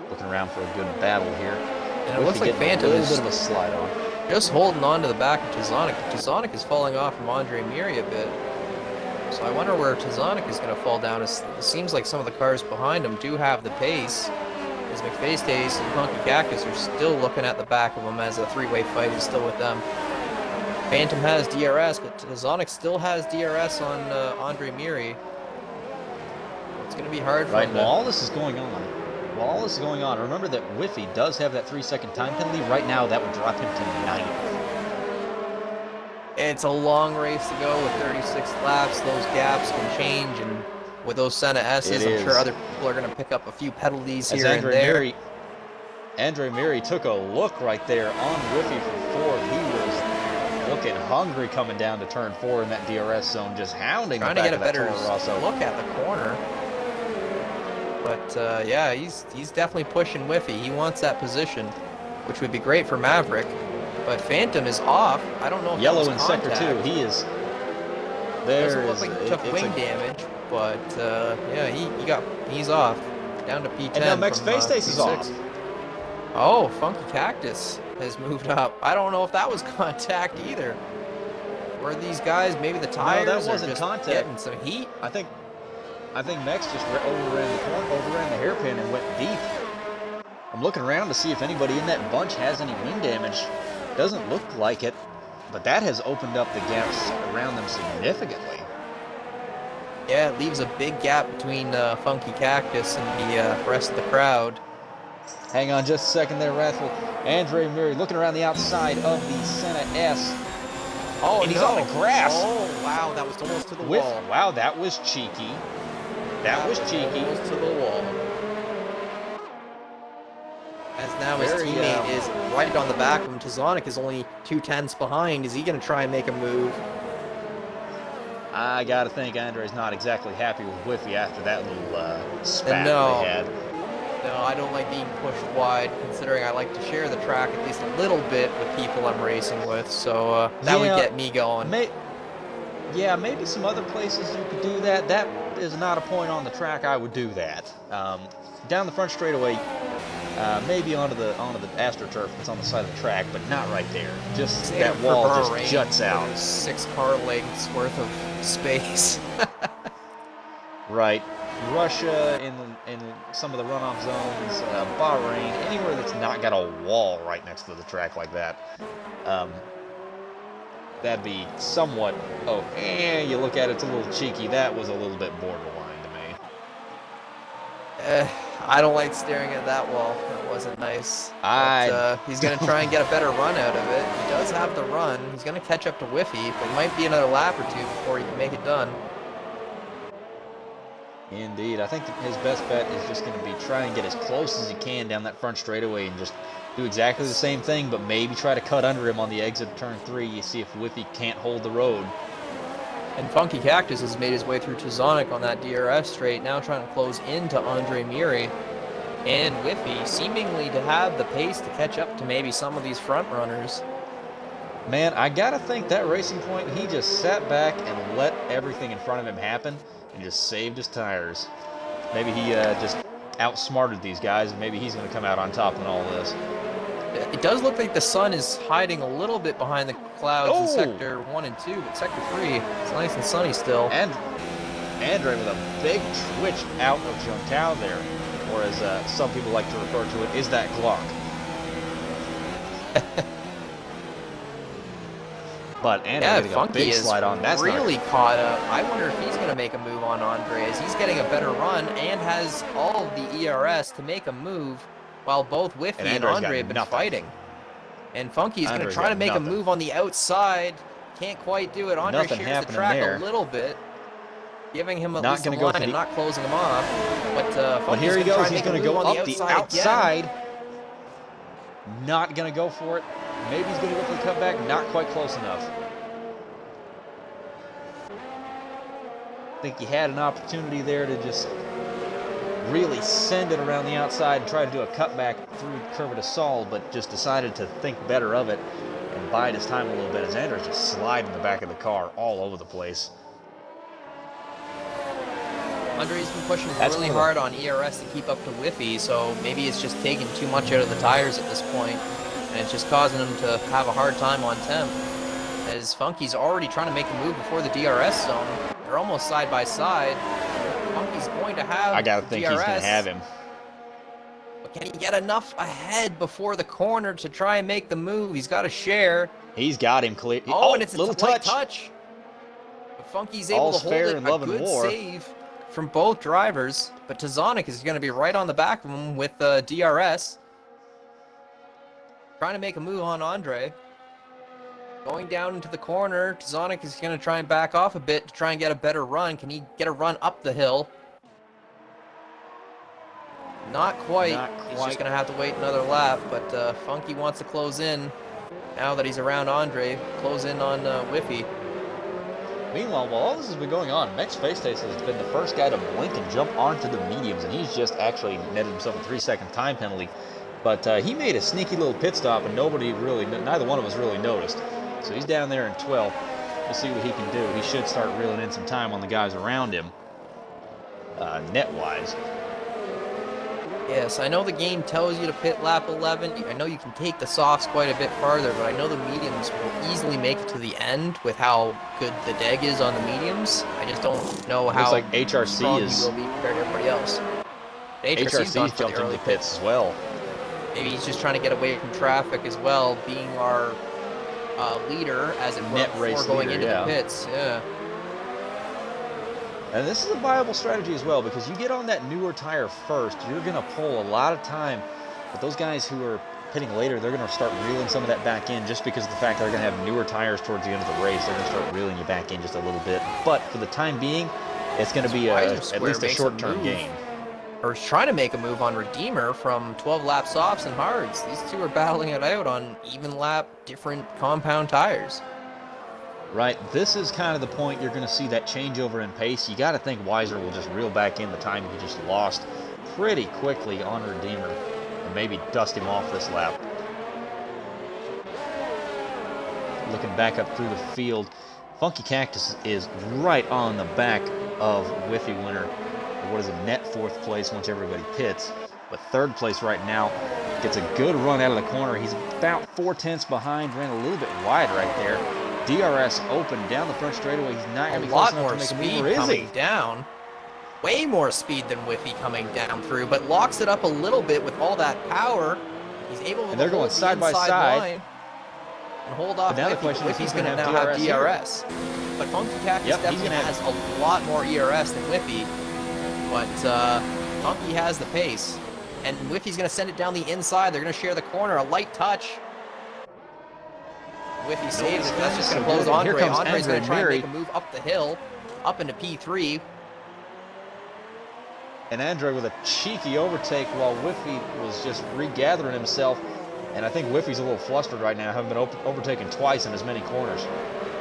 A: Looking around for a good battle here.
B: And it looks like Phantom is
A: a little bit of a slide on.
B: Just holding on to the back of Tazonic. Tazonic is falling off from Andre Miri a bit. So I wonder where Tazonic is going to fall down. It seems like some of the cars behind him do have the pace, as McFace's and Funky Cactus are still looking at the back of him, as a 3-way fight is still with them. Phantom has DRS, but Tazonic still has DRS on Andre Miri. It's going to be hard for him.
A: While all this is going on, remember that Whiffy does have that 3-second time penalty. Right now, that would drop him to 9th.
B: It's a long race to go with 36 laps. Those gaps can change, and with those Senna S's, I'm sure other people are going to pick up a few penalties here and there.
A: Andre Miri took a look right there on Whiffy for fourth. He was looking hungry coming down to turn 4 in that DRS zone, just hounding
B: trying
A: the back
B: to get a
A: of
B: better look at the corner. But yeah, he's definitely pushing Whiffy. He wants that position, which would be great for Maverick. But Phantom is off. I don't know if
A: yellow
B: that was
A: in sector 2. He is. There
B: doesn't look like he took wing damage, but yeah, he's off. Down to P10.
A: And now Max Face is off.
B: Oh, Funky Cactus has moved up. I don't know if that was contact either. Were these guys, maybe the tires
A: no, that wasn't
B: are just
A: contact.
B: Getting some heat?
A: I think Max just overran the hairpin and went deep. I'm looking around to see if anybody in that bunch has any wing damage. Doesn't look like it, but that has opened up the gaps around them significantly.
B: Yeah, it leaves a big gap between Funky Cactus and the rest of the crowd.
A: Hang on just a second there, Wrathful. Andre Miri looking around the outside of the Senna S.
B: Oh,
A: and he's on the grass.
B: Oh, wow, that was almost to the wall.
A: Wow, that was cheeky. That was cheeky.
B: Almost to the wall. As now his teammate is right on the back of him. Tazonic is only 2/10 behind. Is he going to try and make a move?
A: I got to think Andre's not exactly happy with Whiffy after that little spat they had.
B: No, I don't like being pushed wide, considering I like to share the track at least a little bit with people I'm racing with, so that would get me going.
A: Yeah, maybe some other places you could do that. That is not a point on the track I would do that. Down the front straightaway, maybe onto the AstroTurf that's on the side of the track, but not right there. Just that wall just juts out.
B: 6 car lengths worth of space.
A: Right. Russia, in some of the runoff zones, Bahrain, anywhere that's not got a wall right next to the track like that, that'd be somewhat, you look at it, it's a little cheeky. That was a little bit borderline to me.
B: I don't like staring at that wall. That wasn't nice. He's going to try and get a better run out of it. He does have the run. He's going to catch up to Whiffy, but it might be another lap or 2 before he can make it done.
A: Indeed. I think his best bet is just going to be try and get as close as he can down that front straightaway and just do exactly the same thing, but maybe try to cut under him on the exit of turn 3. You see if Whiffy can't hold the road.
B: And Funky Cactus has made his way through Tazonic on that DRS straight, now trying to close into Andre Miri. And Whiffy seemingly to have the pace to catch up to maybe some of these front runners.
A: Man, I gotta think that Racing Point, he just sat back and let everything in front of him happen and just saved his tires. Maybe he just outsmarted these guys, and maybe he's going to come out on top in all this.
B: It does look like the sun is hiding a little bit behind the clouds in Sector 1 and 2, but Sector 3, it's nice and sunny still.
A: And Andre with a big twitch out of Juntao there, or as some people like to refer to it, is that Glock. But Andre getting a big slide on. That's
B: really caught up. I wonder if he's going to make a move on Andre, as he's getting a better run and has all of the ERS to make a move, while both Whiffy and Andre have been fighting. And Funky is going to try to make a move on the outside. Can't quite do it. Andre shares the track a little bit, giving him at least a line and not closing him off. But
A: here he goes. He's going to go up the outside. Not going to go for it. Maybe he's going to go for the cutback. Not quite close enough. I think he had an opportunity there to just really send it around the outside and try to do a cutback through Curva de Sol, but just decided to think better of it and bide his time a little bit as Andre's just sliding the back of the car all over the place.
B: Andre's been pushing really hard on ERS to keep up to Whiffy, so maybe it's just taking too much out of the tires at this point, and it's just causing him to have a hard time on temp. As Funky's already trying to make a move before the DRS zone. They're almost side by side. Funky's going to have
A: I gotta think
B: DRS,
A: he's gonna have him.
B: But can he get enough ahead before the corner to try and make the move? He's got to share.
A: He's got him clear.
B: And it's a little touch. But Funky's able to hold it. A good save from both drivers. But Tazonic is going to be right on the back of him with DRS. Trying to make a move on Andre. Going down into the corner, Zonic is going to try and back off a bit to try and get a better run. Can he get a run up the hill? Not quite. He's just going to have to wait another lap, but Funky wants to close in. Now that he's around Andre, close in on Whiffy.
A: Meanwhile, while all this has been going on, Mex Faceface has been the first guy to blink and jump onto the mediums, and he's just actually netted himself a 3-second time penalty. But he made a sneaky little pit stop, and neither one of us really noticed. So he's down there in 12th. We'll see what he can do. He should start reeling in some time on the guys around him, net-wise.
B: Yes, I know the game tells you to pit lap 11. I know you can take the softs quite a bit farther, but I know the mediums will easily make it to the end with how good the deg is on the mediums. I just don't know how
A: looks like HRC
B: strong he will be compared to everybody else.
A: HRC's jumped into the pits as well.
B: Maybe he's just trying to get away from traffic as well, being our leader as it were before going into the pits. Yeah.
A: And this is a viable strategy as well, because you get on that newer tire first, you're going to pull a lot of time. But those guys who are pitting later, they're going to start reeling some of that back in just because of the fact they're going to have newer tires towards the end of the race. They're going to start reeling you back in just a little bit. But for the time being, it's going to be at least a short-term gain.
B: Or is trying to make a move on Redeemer from 12 lap softs and hards. These two are battling it out on even lap, different compound tires.
A: Right, this is kind of the point you're going to see that changeover in pace. You got to think Weiser will just reel back in the time he just lost pretty quickly on Redeemer and maybe dust him off this lap. Looking back up through the field, Funky Cactus is right on the back of WhiffyWinner. What is a net 4th place once everybody pits. But 3rd place right now gets a good run out of the corner. He's about 4/10 behind, ran a little bit wide right there. DRS open down the front straightaway. He's not going to be close enough to make a move, or is he?
B: Down. Way more speed than Whiffy coming down through, but locks it up a little bit with all that power. He's able to
A: they're going side by side
B: and hold off.
A: But now the question is, he's going to
B: now have DRS. But Funky Cactus definitely has a lot more ERS than Whiffy. But Funky has the pace, and Whiffy's going to send it down the inside. They're going to share the corner, a light touch. Whiffy saves it. That's just going to close Andre. Andre's going to try and make a move up the hill, up into P3.
A: And Andre with a cheeky overtake while Whiffy was just regathering himself. And I think Whiffy's a little flustered right now, having been overtaken twice in as many corners.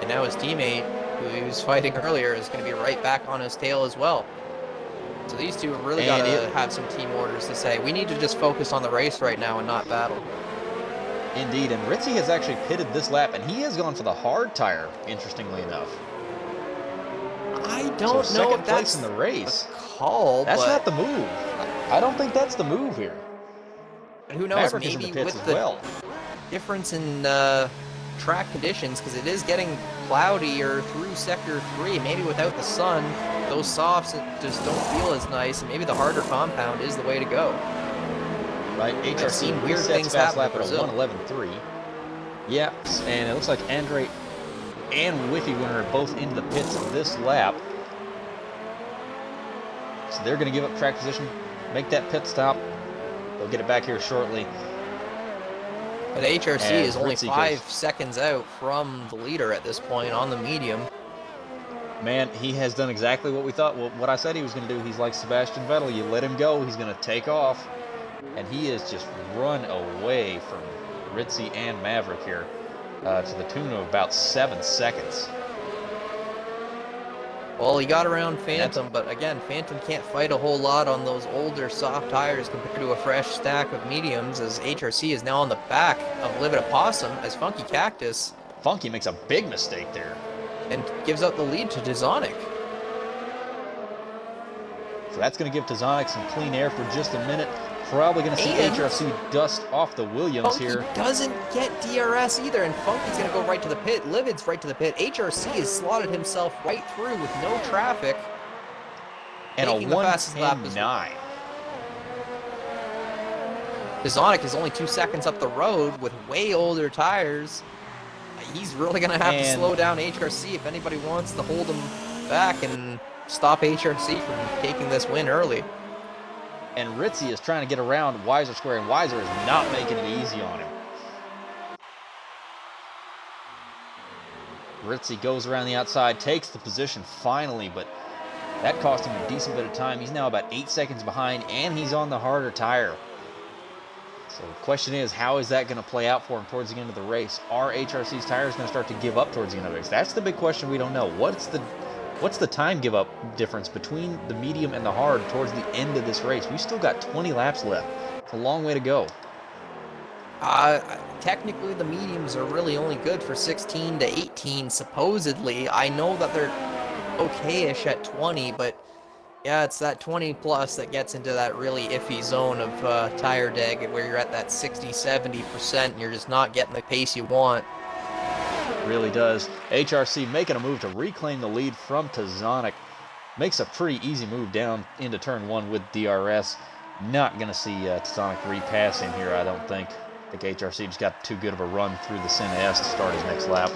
B: And now his teammate, who he was fighting earlier, is going to be right back on his tail as well. So these two have really got to have some team orders to say, we need to just focus on the race right now and not battle.
A: Indeed, and Ritzy has actually pitted this lap, and he has gone for the hard tire, interestingly enough.
B: I don't know if that's
A: in the race.
B: Call,
A: that's not the move. I don't think that's the move here.
B: And who knows, maybe with the difference in track conditions, because it is getting cloudier through Sector 3, maybe without the sun, those softs just don't feel as nice, and maybe the harder compound is the way to go.
A: Right,
B: I've seen weird things happen
A: lap at a 1:11.3. Yeah, and it looks like Andre and WhiffyWinner are both into the pits of this lap. So they're going to give up track position, make that pit stop. They'll get it back here shortly.
B: But HRC is only 5 seconds out from the leader at this point on the medium.
A: Man, he has done exactly what we thought, what I said he was going to do. He's like Sebastian Vettel. You let him go, he's going to take off. And he has just run away from Ritzy and Maverick here to the tune of about 7 seconds.
B: Well, he got around Phantom, but again, Phantom can't fight a whole lot on those older soft tires compared to a fresh stack of mediums, as HRC is now on the back of Livid Opossum as Funky Cactus.
A: Funky makes a big mistake there.
B: And gives up the lead to Dizonic.
A: So that's going to give Dizonic some clean air for just a minute. Probably going to see HRC dust off the Williams here.
B: Funky doesn't get DRS either, and Funky's going to go right to the pit. Livid's right to the pit. HRC has slotted himself right through with no traffic.
A: And a 1:10.9.
B: Dizonic is only 2 seconds up the road with way older tires. He's really going to have to slow down HRC if anybody wants to hold him back and stop HRC from taking this win early.
A: And Ritzy is trying to get around Weiser Square, and Weiser is not making it easy on him. Ritzy goes around the outside, takes the position finally, but that cost him a decent bit of time. He's now about 8 seconds behind, and he's on the harder tire. So the question is, how is that going to play out for him towards the end of the race? Are HRC's tires going to start to give up towards the end of the race? That's the big question we don't know. What's the time give up difference between the medium and the hard towards the end of this race? We've still got 20 laps left. It's a long way to go.
B: Technically, the mediums are really only good for 16 to 18, supposedly. I know that they're okay-ish at 20, but yeah, it's that 20 plus that gets into that really iffy zone of tire deg where you're at that 60-70% and you're just not getting the pace you want.
A: Really does. HRC making a move to reclaim the lead from Tazonic. Makes a pretty easy move down into turn 1 with DRS. Not going to see Tazonic repass in here, I don't think. I think HRC just got too good of a run through the Senna S to start his next lap.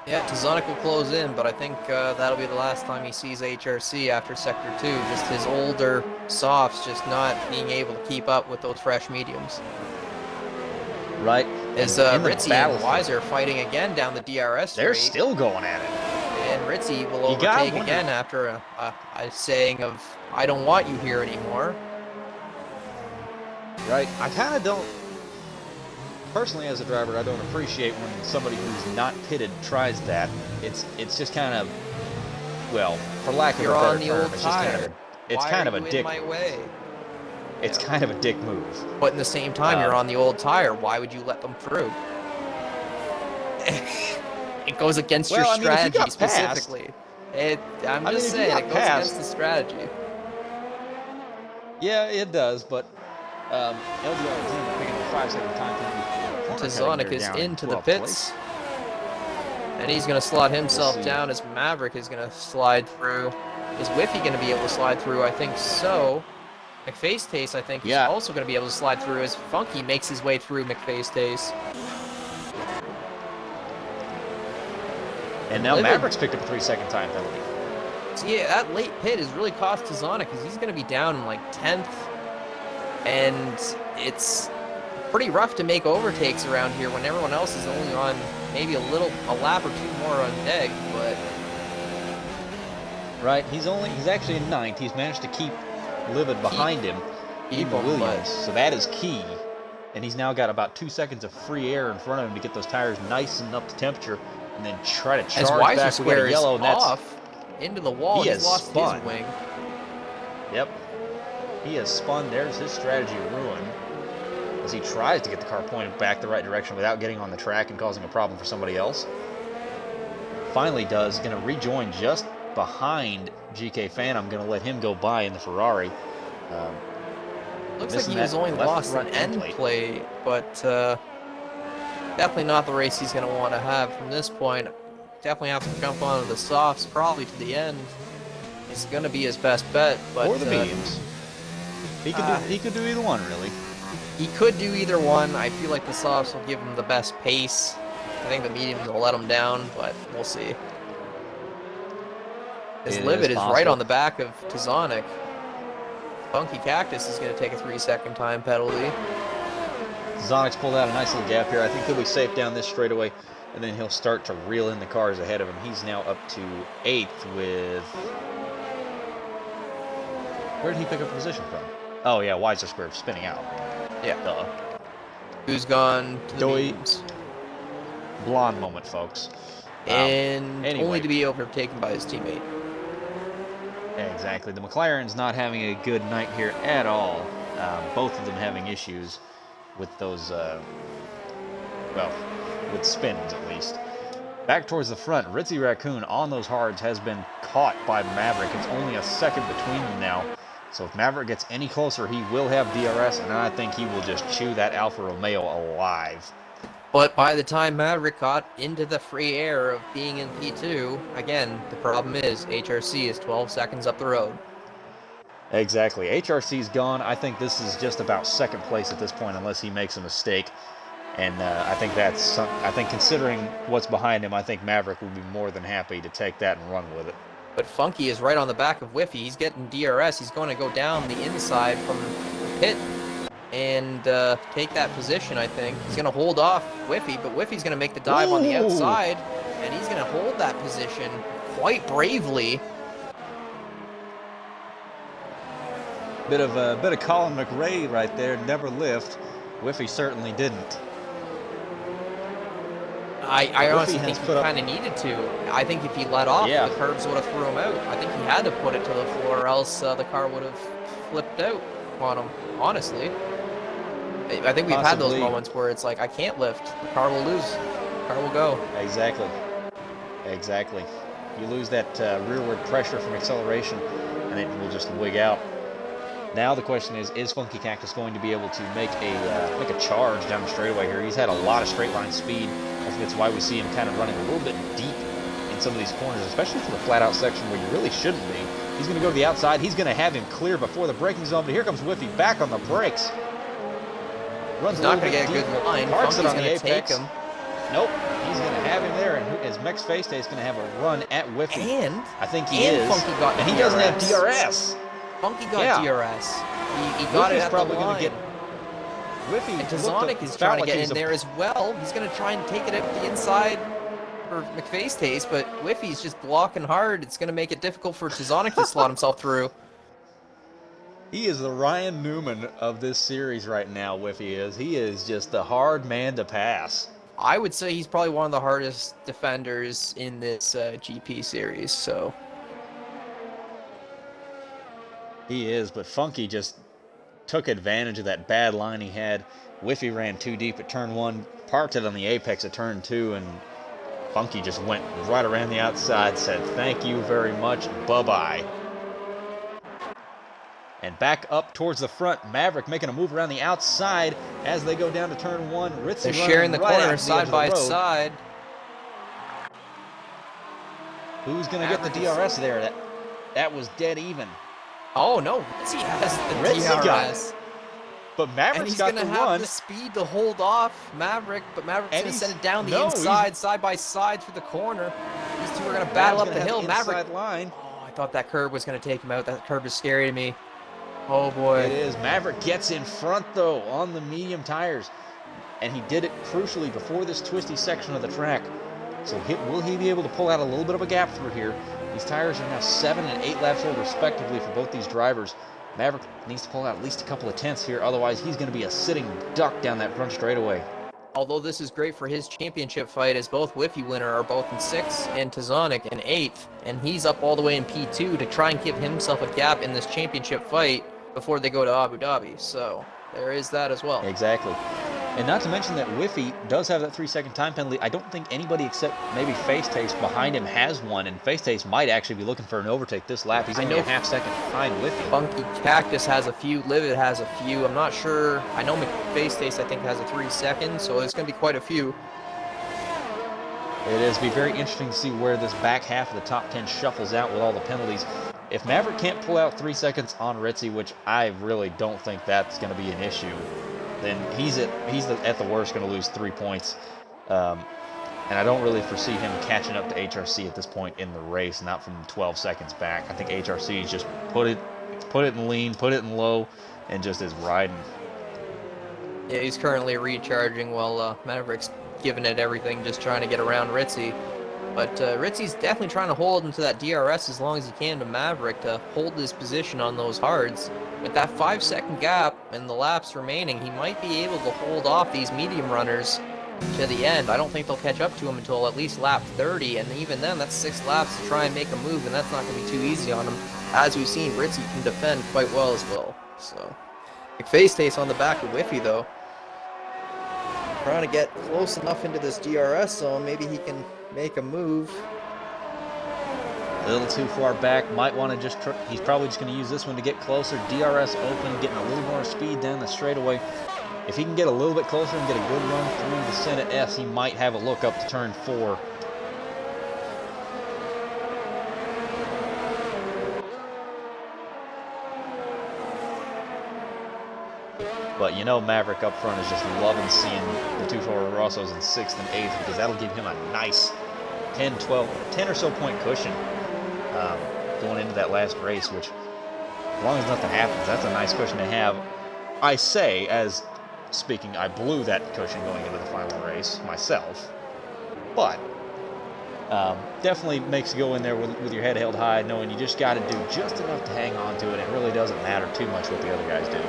B: Yeah, Tazonic will close in, but I think that'll be the last time he sees HRC after Sector 2. Just his older softs just not being able to keep up with those fresh mediums.
A: Right.
B: As Ritzy and Weiser are fighting again down the DRS
A: They're
B: straight.
A: still going at it.
B: And Ritzy will overtake again after a saying of, I don't want you here anymore.
A: Right. I kind of don't, personally as a driver, I don't appreciate when somebody who's not pitted tries that. It's just kind of, well, for lack of a better term, it's just kind of a dick move. It's kind of a dick move.
B: But in the same time, you're on the old tire. Why would you let them through? It goes against your strategy specifically. I'm just saying, it goes against the strategy.
A: Yeah, it does, but LD Alexander picking up a 5-second time penalty.
B: Tazonic is into the pits. And he's going to slot himself down as Maverick is going to slide through. Is Whiffy going to be able to slide through? I think so. McFace-Tace, I think, is also going to be able to slide through as Funky makes his way through McFace-Tace.
A: And now Maverick's picked up a 3-second time penalty.
B: So yeah, that late pit has really cost Tazonic because he's going to be down in like 10th. And it's pretty rough to make overtakes around here when everyone else is only on maybe a lap or two more on deg, but...
A: Right, he's actually in 9th. He's managed to keep Livid behind him, even Williams, so that is key. And he's now got about 2 seconds of free air in front of him to get those tires nice and up to temperature, and then try to charge back with a yellow. And that's
B: off into the wall. He's lost his wing.
A: Yep, he has spun. There's his strategy ruined as he tries to get the car pointed back the right direction without getting on the track and causing a problem for somebody else. Finally does, going to rejoin just behind GK Phantom, going to let him go by in the Ferrari.
B: Looks like he was only lost an end plate, but definitely not the race he's going to want to have from this point. Definitely have to jump onto the softs, probably to the end. It's going to be his best bet, but
A: or the mediums. He could do either one, really.
B: He could do either one. I feel like the softs will give him the best pace. I think the mediums will let him down, but we'll see. His Livid is right on the back of Tazonic. Funky Cactus is going to take a 3-second time penalty.
A: Tazonic's pulled out a nice little gap here. I think he'll be safe down this straightaway, and then he'll start to reel in the cars ahead of him. He's now up to 8th with... Where did he pick up position from? Oh, yeah, Weiser Square spinning out.
B: Yeah.
A: Duh.
B: Who's gone to the mediums?
A: Blonde moment, folks.
B: And only to be overtaken by his teammate.
A: Exactly. The McLaren's not having a good night here at all. Both of them having issues with those, well, with spins at least. Back towards the front, Ritzy Raccoon on those hards has been caught by Maverick. It's only a second between them now. So if Maverick gets any closer, he will have DRS, and I think he will just chew that Alfa Romeo alive.
B: But by the time Maverick got into the free air of being in P2, again, the problem is HRC is 12 seconds up the road.
A: Exactly. HRC's gone. I think this is just about second place at this point unless he makes a mistake. And I think considering what's behind him, I think Maverick would be more than happy to take that and run with it.
B: But Funky is right on the back of Whiffy. He's getting DRS. He's going to go down the inside from the pit. and take that position, I think. He's going to hold off Whiffy, but Whiffy's going to make the dive on the outside, and he's going to hold that position quite bravely.
A: Bit of Colin McRae right there, never lift. Whiffy certainly didn't.
B: I honestly think he kind of needed to. I think if he let off, the curbs would have threw him out. I think he had to put it to the floor, or else the car would have flipped out on him, honestly. I think we've had those moments where it's like, I can't lift. The car will lose. The car will go.
A: Exactly. Exactly. You lose that rearward pressure from acceleration, and it will just wig out. Now the question is Funky Cactus going to be able to make a charge down the straightaway here? He's had a lot of straight line speed. I think that's why we see him kind of running a little bit deep in some of these corners, especially for the flat out section where you really shouldn't be. He's going to go to the outside. He's going to have him clear before the braking zone, but here comes Whiffy back on the brakes.
B: Runs He's not going to get a good line.
A: Parks it on the apex. Nope. He's going to have him there, and his Mex Face Day is going to have a run at Whiffy.
B: And
A: I think he is.
B: Funky got
A: and he doesn't have DRS.
B: Funky got DRS. He got it at
A: probably
B: the line.
A: Going to get Whiffy.
B: And Tazonic is trying to get in there as well. He's going to try and take it up the inside for McFace Taste, but Whiffy's just blocking hard. It's going to make it difficult for Tazonic to slot himself through.
A: He is the Ryan Newman of this series right now, Whiffy is. He is just the hard man to pass.
B: I would say he's probably one of the hardest defenders in this GP series, so.
A: He is, but Funky just took advantage of that bad line he had. Whiffy ran too deep at turn 1, parked it on the apex at turn 2, and Funky just went right around the outside, said thank you very much, bye-bye. And back up towards the front, Maverick making a move around the outside as they go down to turn 1. Ritzy
B: They're sharing the corner side by side.
A: Who's going to get the DRS there? That was dead even.
B: Oh no, Ritzy has the DRS.
A: But Maverick's got the run.
B: And he's going to have the speed to hold off Maverick, but Maverick's going to send it down the inside, side by side through the corner. These two are going to battle up the hill. Maverick.
A: Line.
B: Oh, I thought that curb was going to take him out. That curb is scary to me. Oh boy.
A: It is. Maverick gets in front though on the medium tires. And he did it crucially before this twisty section of the track. So will he be able to pull out a little bit of a gap through here? These tires are now 7 and 8 laps old respectively for both these drivers. Maverick needs to pull out at least a couple of tenths here, otherwise he's going to be a sitting duck down that front straightaway.
B: Although this is great for his championship fight, as both WhiffyWinner are both in 6th and Tazonic in 8th, and he's up all the way in P2 to try and give himself a gap in this championship fight before they go to Abu Dhabi. So there is that as well.
A: Exactly. And not to mention that Whiffy does have that 3-second time penalty. I don't think anybody except maybe Face Taste behind him has one, and Face Taste might actually be looking for an overtake this lap. He's only a half-second behind Whiffy.
B: Funky Cactus has a few, Livid has a few. I'm not sure. I know Face Taste I think has a 3 seconds, so it's going to be quite a few.
A: It is be very interesting to see where this back half of the top 10 shuffles out with all the penalties. If Maverick can't pull out 3 seconds on Ritzy, which I really don't think that's going to be an issue, then he's at the worst going to lose 3 points. And I don't really foresee him catching up to HRC at this point in the race, not from 12 seconds back. I think HRC is just put it in lean, put it in low, and just is riding.
B: Yeah, he's currently recharging while Maverick's giving it everything, just trying to get around Ritzy. But Ritzy's definitely trying to hold into that DRS as long as he can to Maverick to hold his position on those hards. With that 5-second gap and the laps remaining, he might be able to hold off these medium runners to the end. I don't think they'll catch up to him until at least lap 30, and even then, that's 6 laps to try and make a move, and that's not going to be too easy on him. As we've seen, Ritzy can defend quite well as well. So, McFace Taste on the back of Whiffy, though. Trying to get close enough into this DRS zone, maybe he can make a move.
A: A little too far back, might want to just, he's probably just going to use this one to get closer. DRS open, getting a little more speed down the straightaway. If he can get a little bit closer and get a good run through the Senate S, he might have a look up to turn 4. But you know Maverick up front is just loving seeing the two Toro Rossos in 6th and 8th, because that'll give him a nice 10 or so point cushion going into that last race, which as long as nothing happens, that's a nice cushion to have. I say, as speaking, I blew that cushion going into the final race myself, but definitely makes you go in there with your head held high, knowing you just got to do just enough to hang on to it. It really doesn't matter too much what the other guys do.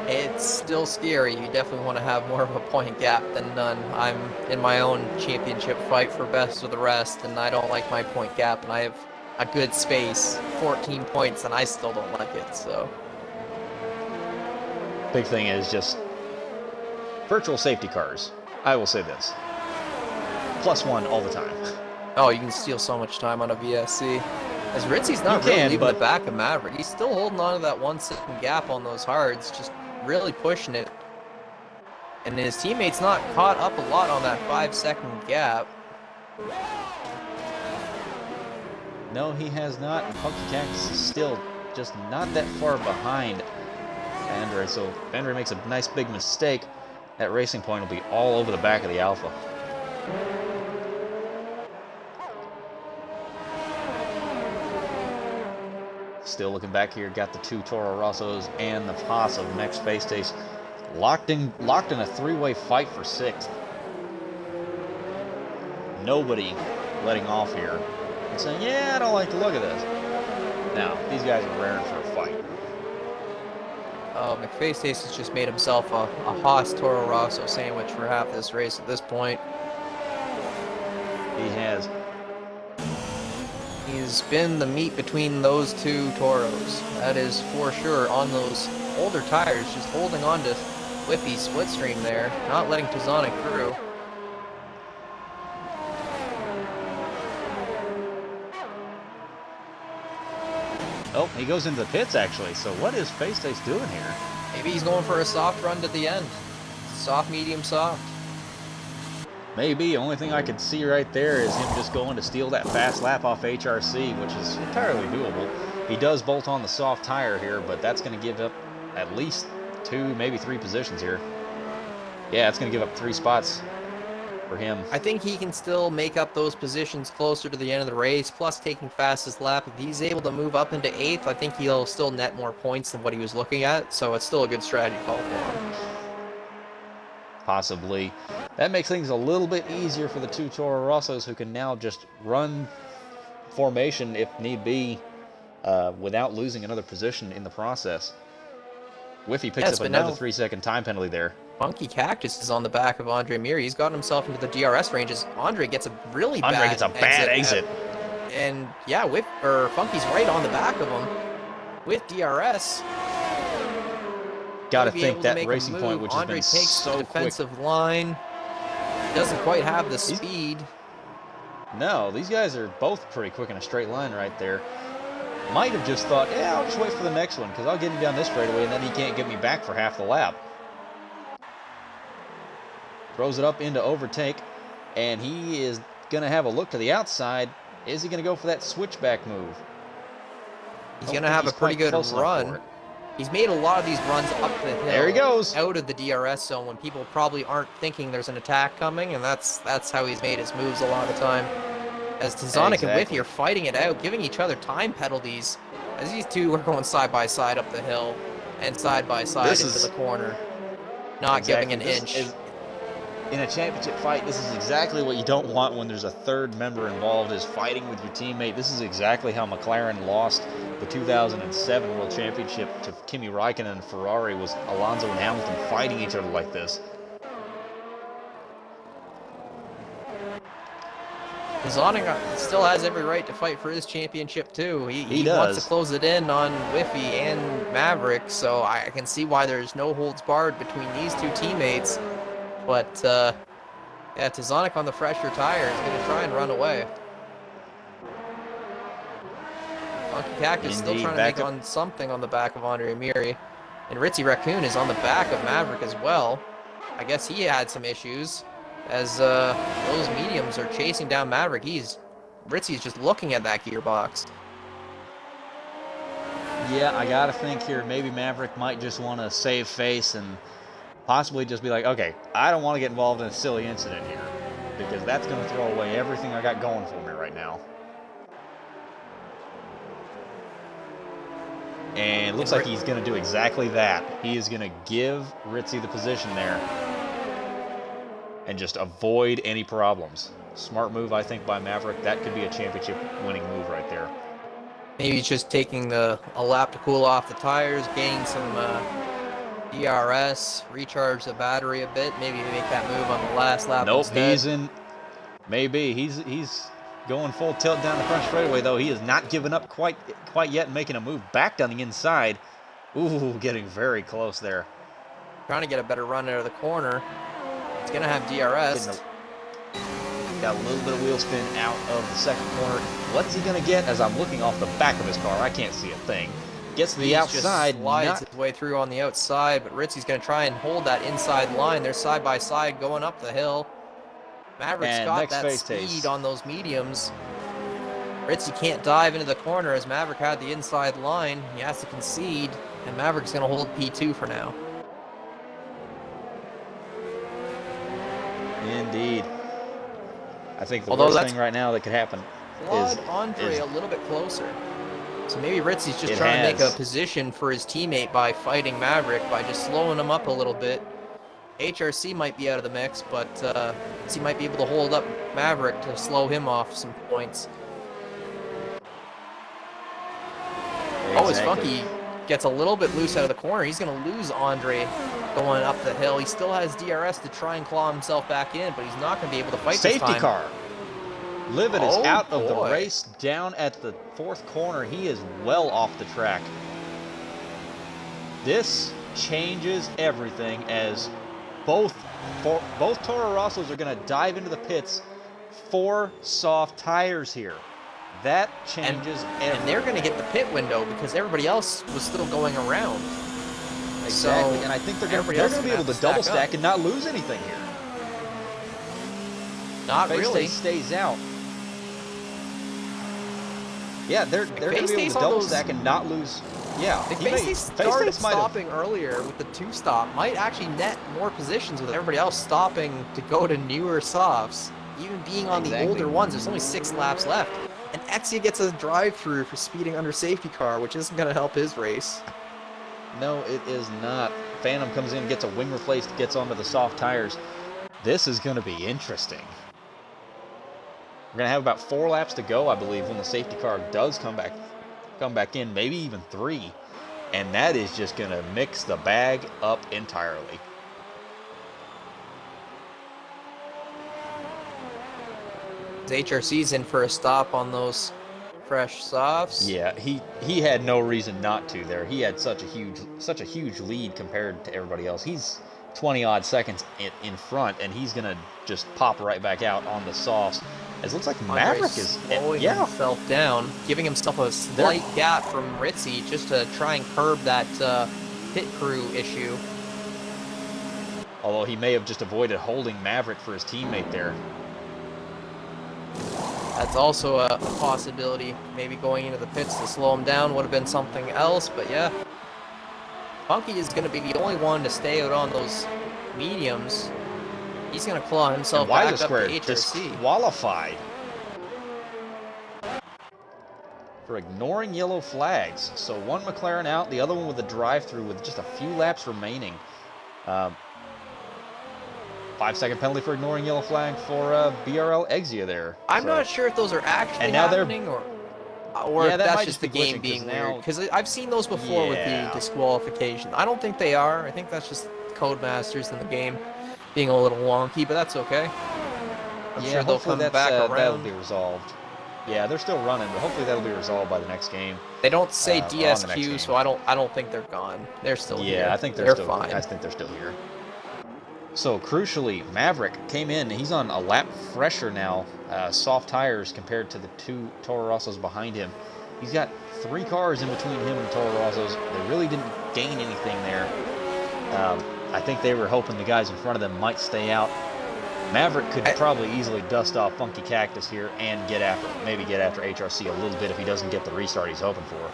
B: It's still scary. You definitely want to have more of a point gap than none. I'm in my own championship fight for best of the rest, and I don't like my point gap, and I have a good space, 14 points, and I still don't like it, so.
A: Big thing is just virtual safety cars. I will say this. +1 all the time.
B: Oh, you can steal so much time on a VSC. As Ritzy's not really leaving the back of Maverick. He's still holding on to that 1 second gap on those hards, just really pushing it. And his teammate's not caught up a lot on that 5 second gap.
A: No, he has not. And Punky Cactus is still just not that far behind Andre. So Andre makes a nice big mistake. That racing point will be all over the back of the Alpha. Still looking back here, got the 2 Toro Rossos and the Haas of Max Space Taste locked in a 3-way fight for 6th. Nobody letting off here and saying, yeah, I don't like the look of this. Now, these guys are raring for a fight.
B: McFaceface has just made himself a Haas Toro Rosso sandwich for half this race at this point.
A: He has.
B: He's been the meat between those 2 Toros. That is for sure. On those older tires, just holding on to Whiffy's slipstream there, not letting Tizonic through.
A: Oh, he goes into the pits actually. So what is Face Taste doing here?
B: Maybe he's going for a soft run to the end. Soft, medium, soft.
A: Maybe. Only thing I could see right there is him just going to steal that fast lap off HRC, which is entirely doable. He does bolt on the soft tire here, but that's going to give up at least 2, maybe 3 positions here. Yeah, it's going to give up 3 spots for him.
B: I think he can still make up those positions closer to the end of the race, plus taking fastest lap. If he's able to move up into 8th, I think he'll still net more points than what he was looking at, so it's still a good strategy call for him.
A: Possibly. That makes things a little bit easier for the 2 Toro Rossos, who can now just run formation if need be without losing another position in the process. Whiffy picks up another 3-second time penalty there.
B: Funky Cactus is on the back of Andre Mir. He's gotten himself into the DRS ranges. Andre gets a really bad
A: exit.
B: And yeah, Funky's right on the back of him with DRS.
A: Got to think that racing point, which
B: Andre
A: has been
B: takes
A: so
B: the defensive
A: quick.
B: line. Doesn't quite have the speed.
A: No, these guys are both pretty quick in a straight line right there. Might have just thought, yeah, I'll just wait for the next one because I'll get him down this straightaway and then he can't get me back for half the lap. Throws it up into overtake, and he is going to have a look to the outside. Is he going to go for that switchback move?
B: He's going to have a pretty good run. He's made a lot of these runs up the hill.
A: There he goes.
B: Out of the DRS zone when people probably aren't thinking there's an attack coming, and that's how he's made his moves a lot of time. As Tizonic and Whiffy are fighting it out, giving each other time penalties, as these 2 are going side by side up the hill and side by side into the corner, not giving an inch.
A: In a championship fight, this is exactly what you don't want when there's a 3rd member involved, is fighting with your teammate. This is exactly how McLaren lost the 2007 World Championship to Kimi Räikkönen and Ferrari, was Alonso and Hamilton fighting each other like this.
B: Tizonic still has every right to fight for his championship too. He
A: does.
B: Wants to close it in on Whiffy and Maverick, so I can see why there's no holds barred between these 2 teammates. But, yeah, Tizonic on the fresher tire is going to try and run away. Funky Cactus still trying to make on something on the back of Andre Amiri. And Ritzy Raccoon is on the back of Maverick as well. I guess he had some issues as those mediums are chasing down Maverick. Ritzy's just looking at that gearbox.
A: Yeah, I got to think here maybe Maverick might just want to save face and possibly just be like, okay, I don't want to get involved in a silly incident here because that's going to throw away everything I got going for me right now. And looks like he's going to do exactly that. He is going to give Ritzy the position there and just avoid any problems. Smart move, I think, by Maverick. That could be a championship-winning move right there.
B: Maybe he's just taking a lap to cool off the tires, gain some DRS, recharge the battery a bit, maybe make that move on the last lap instead.
A: He's in. Maybe. He's going full tilt down the front straightaway, though. He is not giving up quite yet and making a move back down the inside. Ooh, getting very close there.
B: Trying to get a better run out of the corner. It's going to have DRS.
A: Got a little bit of wheel spin out of the second corner. What's he going to get as I'm looking off the back of his car? I can't see a thing. Gets to the outside.
B: Just slides his way through on the outside, but Ritzy's going to try and hold that inside line. They're side by side going up the hill. Maverick's got that speed on those mediums. Ritzy can't dive into the corner as Maverick had the inside line. He has to concede, and Maverick's going to hold P2 for now.
A: Indeed. I think the worst thing right now that could happen is
B: Andre a little bit closer. So maybe Ritzy's just trying to make a position for his teammate by fighting Maverick, by just slowing him up a little bit. HRC might be out of the mix, but he might be able to hold up Maverick to slow him off some points. Exactly. Oh, as Funky gets a little bit loose out of the corner, he's going to lose Andre going up the hill. He still has DRS to try and claw himself back in, but he's not going to be able to fight this time.
A: Safety car. Livid is out of the race, down at the fourth corner. He is well off the track. This changes everything as both Toro Rossos are going to dive into the pits for soft tires here. That changes everything.
B: And they're going to get the pit window because everybody else was still going around.
A: Exactly, and I think they're going to be able to double stack and not lose anything here.
B: Not really.
A: Stays out. Yeah, they're going to be able to double stack and not lose. Yeah,
B: they started stopping earlier with the two-stop. Might actually net more positions with everybody else stopping to go to newer softs. Even being on the older ones, there's only 6 laps left. And Exia gets a drive-through for speeding under safety car, which isn't going to help his race.
A: No, it is not. Phantom comes in, gets a wing replaced, gets onto the soft tires. This is going to be interesting. We're going to have about 4 laps to go, I believe, when the safety car does come back in, maybe even 3. And that is just going to mix the bag up entirely.
B: HRC's in for a stop on those fresh softs.
A: Yeah, he had no reason not to there. He had such a huge lead compared to everybody else. He's 20-odd seconds in front, and he's going to just pop right back out on the softs. It looks like Maverick is
B: slowing himself down, giving himself a slight gap from Ritzy just to try and curb that pit crew issue.
A: Although he may have just avoided holding Maverick for his teammate there.
B: That's also a possibility. Maybe going into the pits to slow him down would have been something else, but yeah. Funky is going to be the only one to stay out on those mediums. He's going to claw himself back up to HRC.
A: Disqualified for ignoring yellow flags. So one McLaren out, the other one with a drive-through with just a few laps remaining. 5-second penalty for ignoring yellow flag for BRL Exia there.
B: I'm not sure if those are actually happening or that's just the game being weird. Because I've seen those before with the disqualification. I don't think they are. I think that's just Codemasters in the game being a little wonky, but that's okay. I'm sure they'll come back around.
A: That'll be resolved. Yeah, they're still running, but hopefully that'll be resolved by the next game.
B: They don't say DSQ, so I don't think they're gone. They're still here.
A: Yeah, I think they're still
B: fine.
A: I think they're still here. So crucially, Maverick came in. He's on a lap fresher now, soft tires compared to the 2 Toro Rossos behind him. He's got 3 cars in between him and the Toro Rossos. They really didn't gain anything there. I think they were hoping the guys in front of them might stay out. Maverick could probably easily dust off Funky Cactus here and maybe get after HRC a little bit if he doesn't get the restart he's hoping for.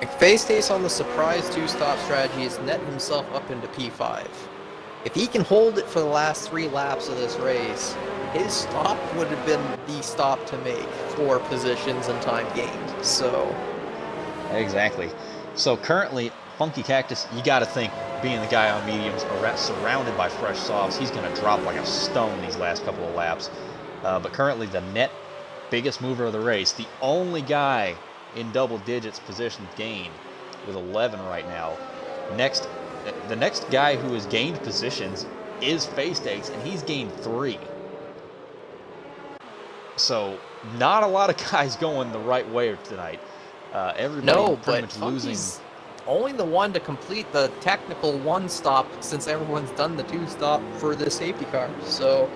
B: McFay stays on the surprise 2-stop strategy has net himself up into P5. If he can hold it for the last 3 laps of this race, his stop would have been the stop to make for positions and time gained. So,
A: exactly. So currently, Funky Cactus, you got to think, being the guy on mediums, surrounded by fresh softs, he's going to drop like a stone these last couple of laps. But currently, the net biggest mover of the race, the only guy in double digits position gained with 11 right now. The next guy who has gained positions is Face Dates, and he's gained 3. So not a lot of guys going the right way tonight. Everybody pretty much losing.
B: Only the one to complete the technical 1-stop since everyone's done the 2-stop for the safety car. So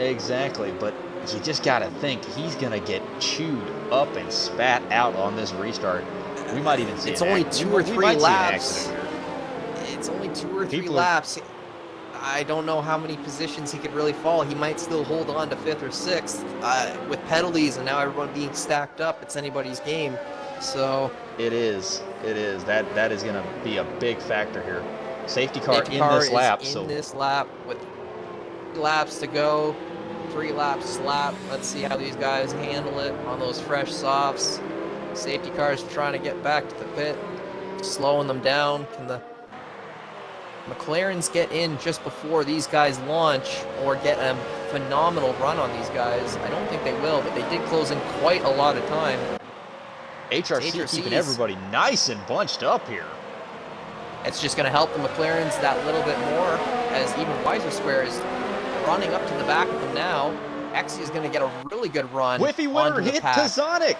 A: exactly, but you just gotta think he's gonna get chewed up and spat out on this restart. We might even see.
B: It's only 2 or 3 laps. It's only 2 or 3 laps. I don't know how many positions he could really fall. He might still hold on to 5th or 6th with penalties, and now everyone being stacked up. It's anybody's game. So
A: it is. That is going to be a big factor here. Safety car in this lap.
B: In this lap with 3 laps to go, 3 laps lap. Let's see how these guys handle it on those fresh softs. Safety cars trying to get back to the pit, slowing them down. Can the McLarens get in just before these guys launch or get a phenomenal run on these guys? I don't think they will, but they did close in quite a lot of time.
A: HRC keeping everybody nice and bunched up here.
B: It's just going to help the McLarens that little bit more, as even Weiser Square is running up to the back of them now. Exy is going to get a really good run.
A: WhiffyWinner hit Tazonic.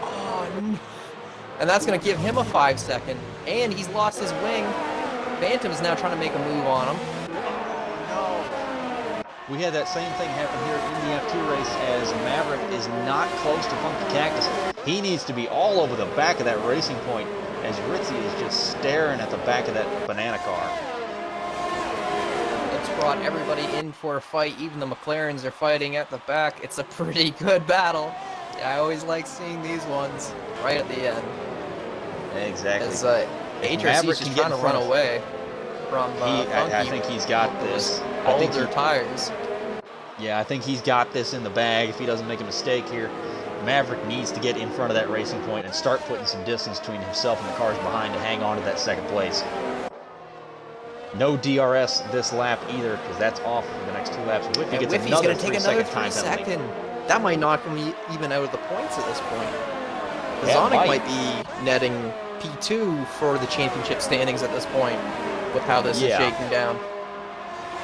B: Oh, no. And that's going to give him a 5-second. And he's lost his wing. Phantom is now trying to make a move on him.
A: We had that same thing happen here in the F2 race as Maverick is not close to Funky Cactus. He needs to be all over the back of that racing point as Ritzy is just staring at the back of that banana car.
B: It's brought everybody in for a fight. Even the McLarens are fighting at the back. It's a pretty good battle. I always like seeing these ones right at the end.
A: Exactly.
B: As HRC is just trying to run away from Funky.
A: I think he's got this.
B: Hold their tires.
A: Yeah, I think he's got this in the bag if he doesn't make a mistake here. Maverick needs to get in front of that racing point and start putting some distance between himself and the cars behind to hang on to that 2nd place. No DRS this lap either, because that's off for the next 2 laps. Whiffy gets another 3-second time penalty.
B: That might knock him even out of the points at this point. Zonic might be netting P2 for the championship standings at this point with how this is shaking down.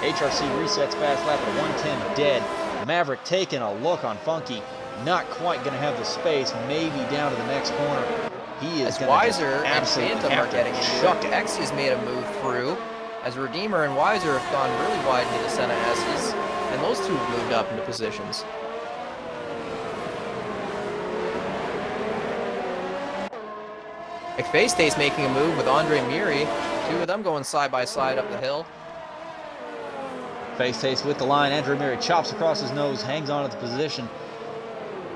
A: HRC resets fast lap at 110 dead. Maverick taking a look on Funky. Not quite going to have the space, maybe down to the next corner. He is going to
B: Weiser and Phantom are getting into it. X has made a move through, as Redeemer and Weiser have gone really wide into the Senna S's, and those two have moved up into positions. McFace stays making a move with Andre Muri. 2 of them going side by side up the hill.
A: Face Taste with the line. Andre Muri chops across his nose, hangs on to the position.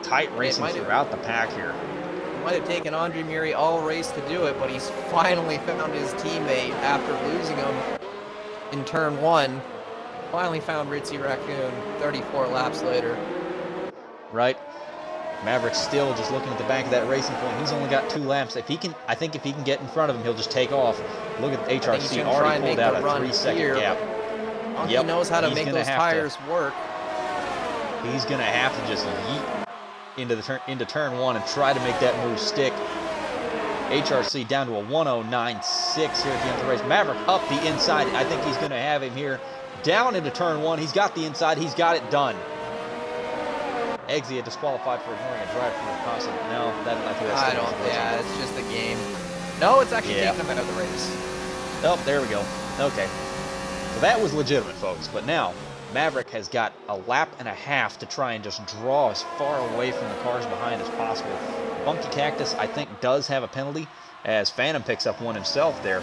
A: Tight racing throughout the pack here.
B: It might have taken Andre Muri all race to do it, but he's finally found his teammate after losing him in turn 1. Finally found Ritzy Raccoon 34 laps later.
A: Right. Maverick's still just looking at the back of that racing point. He's only got 2 laps. I think if he can get in front of him, he'll just take off. Look at HRC already pulled out a 3-second gap.
B: He knows how to make those tires work.
A: He's going to have to just yeet into turn 1 and try to make that move stick. HRC down to a 109.6 here at the end of the race. Maverick up the inside. I think he's going to have him here. Down into turn 1. He's got the inside. He's got it done. Exia disqualified for ignoring a drive from the console. No,
B: I don't. Yeah, it's just a game. No, it's actually taking him out of the race.
A: Oh, there we go. Okay. So that was legitimate, folks. But now, Maverick has got a lap and a half to try and just draw as far away from the cars behind as possible. Funky Cactus, I think, does have a penalty, as Phantom picks up one himself there.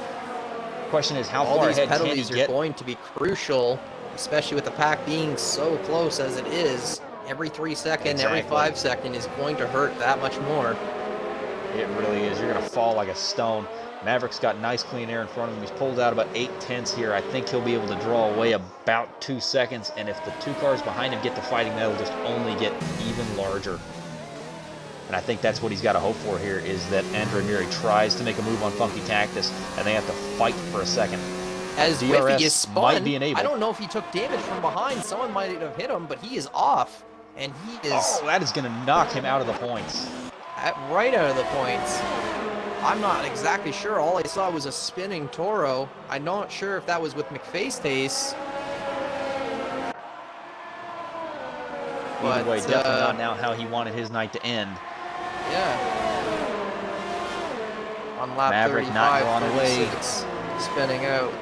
A: Question is, how far ahead can he get?
B: All these penalties are going to be crucial, especially with the pack being so close as it is. Every 3 seconds, every 5 seconds is going to hurt that much more.
A: It really is. You're going to fall like a stone. Maverick's got nice clean air in front of him. He's pulled out about 8/10 here. I think he'll be able to draw away about 2 seconds, and if the 2 cars behind him get to fighting, that'll just only get even larger. And I think that's what he's got to hope for here, is that Andre Murray tries to make a move on Funky Cactus, and they have to fight for a second.
B: As Whiffy is
A: DRS might be
B: spun,
A: enabled.
B: I don't know if he took damage from behind. Someone might have hit him, but he is off. And he is...
A: Oh, that is going to knock him out of the points.
B: Right out of the points. I'm not exactly sure. All I saw was a spinning Toro. I'm not sure if that was with McFaceface.
A: Either way, definitely not now how he wanted his night to end.
B: Yeah. On lap
A: Maverick
B: 35,
A: not drawn away.
B: Spinning out.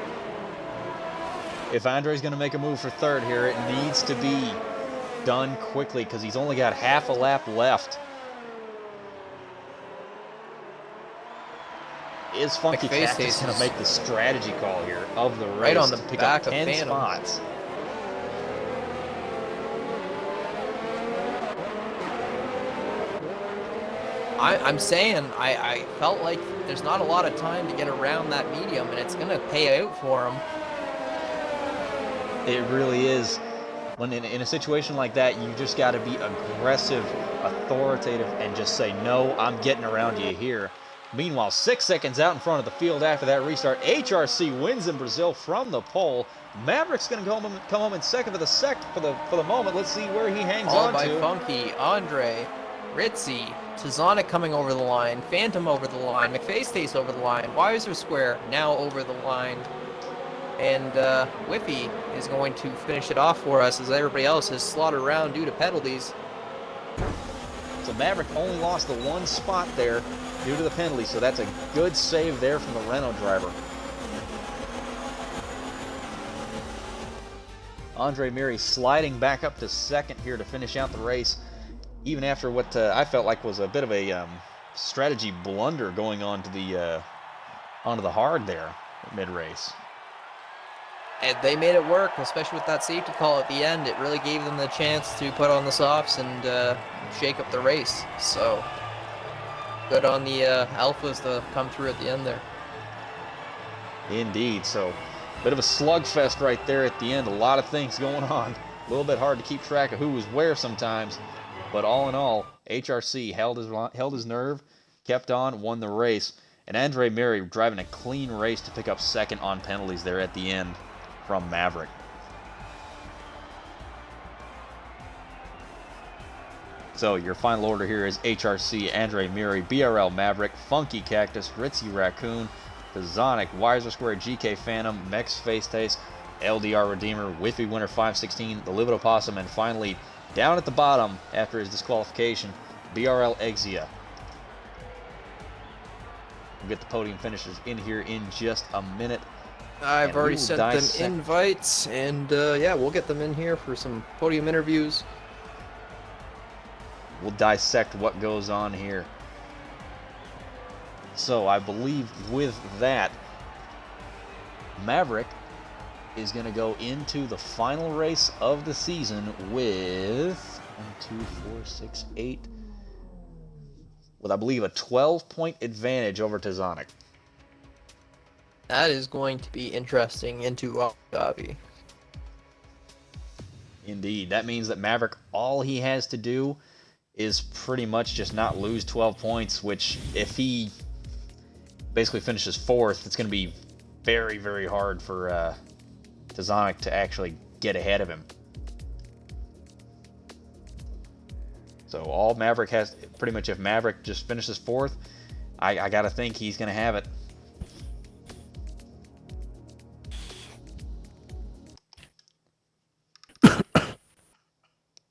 A: If Andre's going to make a move for third here, it needs to be done quickly because he's only got half a lap left. Is Funky Cactus going to make the strategy call here of the race
B: right on the
A: to pick
B: back
A: up
B: of
A: 10
B: Phantom.
A: spots?
B: I'm saying I felt like there's not a lot of time to get around that medium, and it's going to pay out for him.
A: It really is. When in a situation like that, you just got to be aggressive, authoritative, and just say, no, I'm getting around you here. Meanwhile, 6 seconds out in front of the field after that restart, HRC wins in Brazil from the pole. Maverick's going to come home in second for the moment. Let's see where he hangs on
B: by
A: to.
B: Funky, Andre, Ritzy, Tazonic coming over the line, Phantom over the line, McFaceface over the line, Weiser Square now over the line. And Whiffy is going to finish it off for us as everybody else has slaughtered around due to penalties.
A: So Maverick only lost the one spot there due to the penalty, so that's a good save there from the Renault driver. Andre Murray sliding back up to second here to finish out the race, even after what I felt like was a bit of a strategy blunder going on to onto the hard there mid-race.
B: And they made it work, especially with that safety call at the end. It really gave them the chance to put on the softs and shake up the race. So good on the Alphas to come through at the end there.
A: Indeed. So bit of a slugfest right there at the end. A lot of things going on. A little bit hard to keep track of who was where sometimes. But all in all, HRC held his nerve, kept on, won the race. And Andre Murray driving a clean race to pick up second on penalties there at the end from Maverick. So your final order here is HRC, Andre Murray, BRL Maverick, Funky Cactus, Ritzy Raccoon, Tazonic, Weiser Square, GK Phantom, McFaceface, LDR Redeemer, WhiffyWinner 516, the Livid Opossum, and finally, down at the bottom after his disqualification, BRL Exia. We'll get the podium finishers in here in just a minute.
B: I've already sent them invites, and yeah, we'll get them in here for some podium interviews.
A: We'll dissect what goes on here. So I believe with that, Maverick is going to go into the final race of the season with 1, 2, 4, 6, 8, with I believe a 12-point advantage over Tazonic.
B: That is going to be interesting into Abu Dhabi.
A: Indeed. That means that Maverick, all he has to do is pretty much just not lose 12 points, which if he basically finishes fourth, it's going to be very, very hard for Tazonic to actually get ahead of him. So all Maverick has, pretty much if Maverick just finishes fourth, I got to think he's going to have it.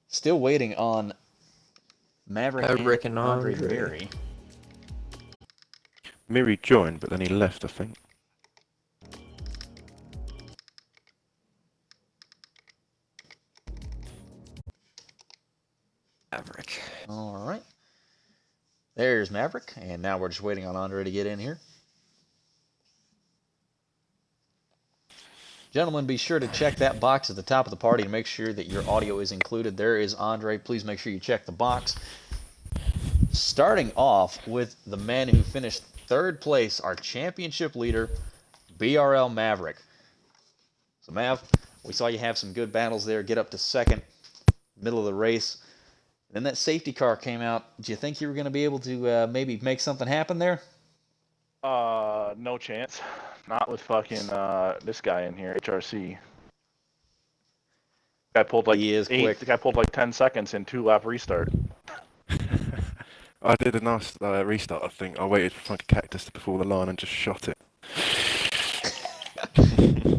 A: Still waiting on Maverick and Andre Murray.
C: Murray joined, but then he left, I think.
B: Maverick.
A: All right. There's Maverick, and now we're just waiting on Andre to get in here. Gentlemen, be sure to check that box at the top of the party and make sure that your audio is included. There is Andre. Please make sure you check the box. Starting off with the man who finished third place, our championship leader, BRL Maverick. So, Mav, we saw you have some good battles there. Get up to second, middle of the race. Then that safety car came out. Do you think you were going to be able to maybe make something happen there?
D: No chance. Not with fucking this guy in here, HRC. Guy pulled like
A: He is quick.
D: The guy pulled like 10 seconds in 2-lap restart.
C: I did a nice restart, I think. I waited for like a cactus before the line and just shot it.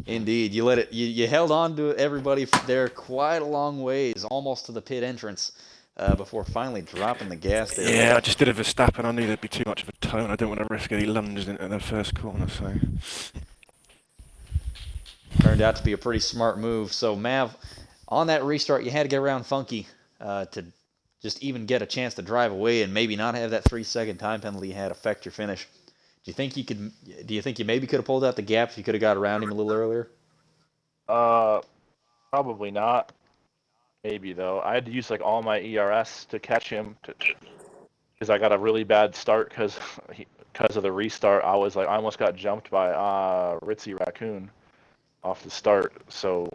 A: Indeed, you let it. You held on to everybody there quite a long ways, almost to the pit entrance, before finally dropping the gas there.
C: Yeah, I just did a Verstappen. I knew there'd be too much of a tone. I didn't want to risk any lunges in the first corner, so...
A: Turned out to be a pretty smart move. So, Mav, on that restart, you had to get around funky to just even get a chance to drive away and maybe not have that 3-second time penalty you had affect your finish. Do you think you could? Do you think you maybe could have pulled out the gap if you could have got around him a little earlier?
D: Probably not. Maybe though. I had to use like all my ERS to catch him because I got a really bad start because of the restart. I almost got jumped by Ritzy Raccoon off the start. So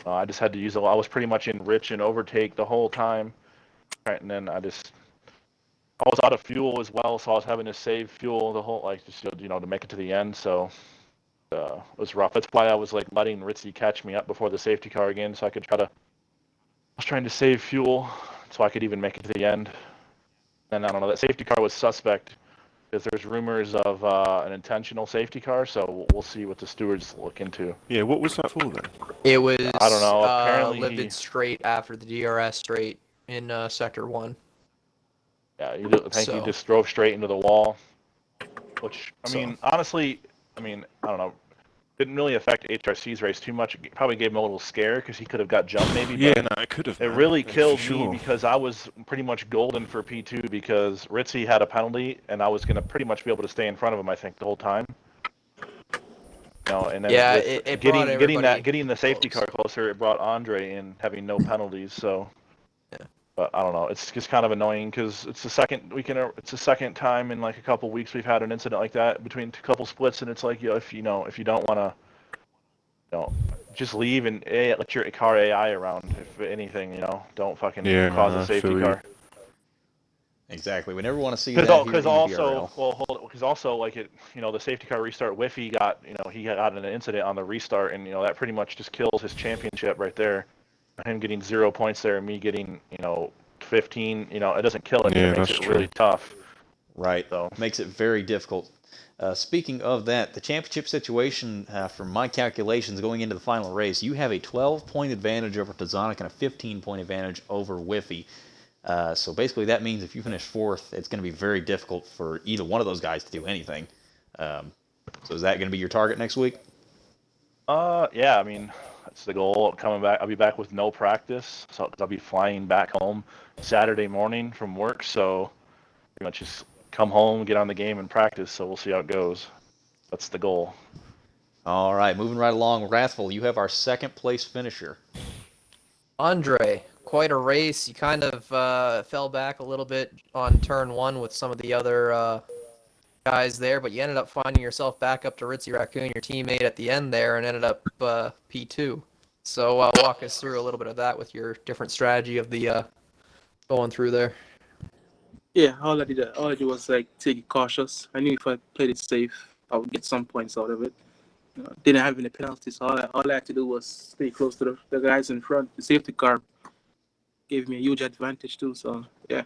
D: I just had to use I was pretty much in rich and overtake the whole time, right? And then I was out of fuel as well, so I was having to save fuel the whole just to make it to the end. So it was rough. That's why I was like letting Ritzy catch me up before the safety car again, so I could I was trying to save fuel so I could even make it to the end. And I don't know, that safety car was suspect because there's rumors of an intentional safety car, so we'll see what the stewards look into.
C: Yeah, what was that for then?
B: It was
D: I don't know. Apparently
B: limited straight after the DRS straight in Sector 1.
D: Yeah, I think he just drove straight into the wall, which, I mean, honestly, I don't know, didn't really affect HRC's race too much. It probably gave him a little scare because he could have got jumped maybe.
C: Yeah, no, it could have.
D: It really killed me because I was pretty much golden for P2 because Ritzy had a penalty and I was going to pretty much be able to stay in front of him, I think, the whole time. And then getting the safety car closer, it brought Andre in having no penalties, so... But I don't know. It's just kind of annoying because it's the second time in like a couple weeks we've had an incident like that between a couple splits, and it's like if you don't want to, just leave and let your car AI around. If anything, don't fucking cause a safety car.
A: Exactly. We never want to see that.
D: Because also like the safety car restart. Whiffy got he got an incident on the restart, and that pretty much just kills his championship right there. Him getting 0 points there and me getting 15, it doesn't kill it. It makes it really tough.
A: Right. So makes it very difficult. Speaking of that, the championship situation, from my calculations going into the final race, you have a 12-point advantage over Tazonic and a 15-point advantage over Whiffy. So basically that means if you finish fourth, it's going to be very difficult for either one of those guys to do anything. So is that going to be your target next week?
D: Yeah, I mean, that's the goal. Coming back, I'll be back with no practice, so cause I'll be flying back home Saturday morning from work. So pretty much just come home, get on the game, and practice. So we'll see how it goes. That's the goal.
A: All right, moving right along, Wrathful. You have our second place finisher,
B: Andre. Quite a race. You kind of fell back a little bit on turn 1 with some of the other guys there, but you ended up finding yourself back up to Ritzy Raccoon, your teammate at the end there, and ended up P2. So walk us through a little bit of that with your different strategy of the going through there.
E: Yeah, all I did was like take it cautious. I knew if I played it safe, I would get some points out of it. Didn't have any penalties. So all I had to do was stay close to the guys in front. The safety car gave me a huge advantage too. So yeah.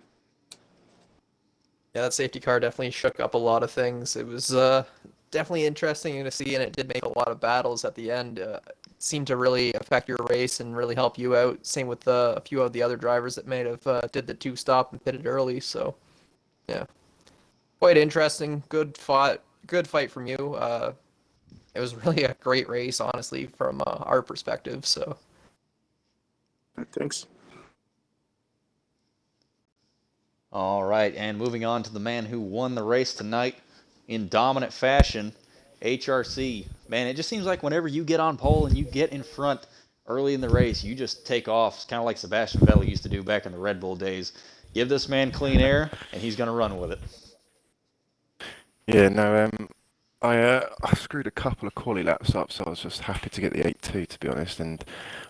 B: Yeah, that safety car definitely shook up a lot of things. It was definitely interesting to see, and it did make a lot of battles at the end. It seemed to really affect your race and really help you out. Same with a few of the other drivers that may have did the 2-stop and pitted early. So, yeah, quite interesting. Good fight from you. It was really a great race, honestly, from our perspective. So,
E: thanks.
A: All right, and moving on to the man who won the race tonight in dominant fashion, HRC. Man, it just seems like whenever you get on pole and you get in front early in the race, you just take off. It's kind of like Sebastian Vettel used to do back in the Red Bull days. Give this man clean air, and he's going to run with it.
C: Yeah, no, I screwed a couple of quali laps up, so I was just happy to get the 8-2, to be honest. And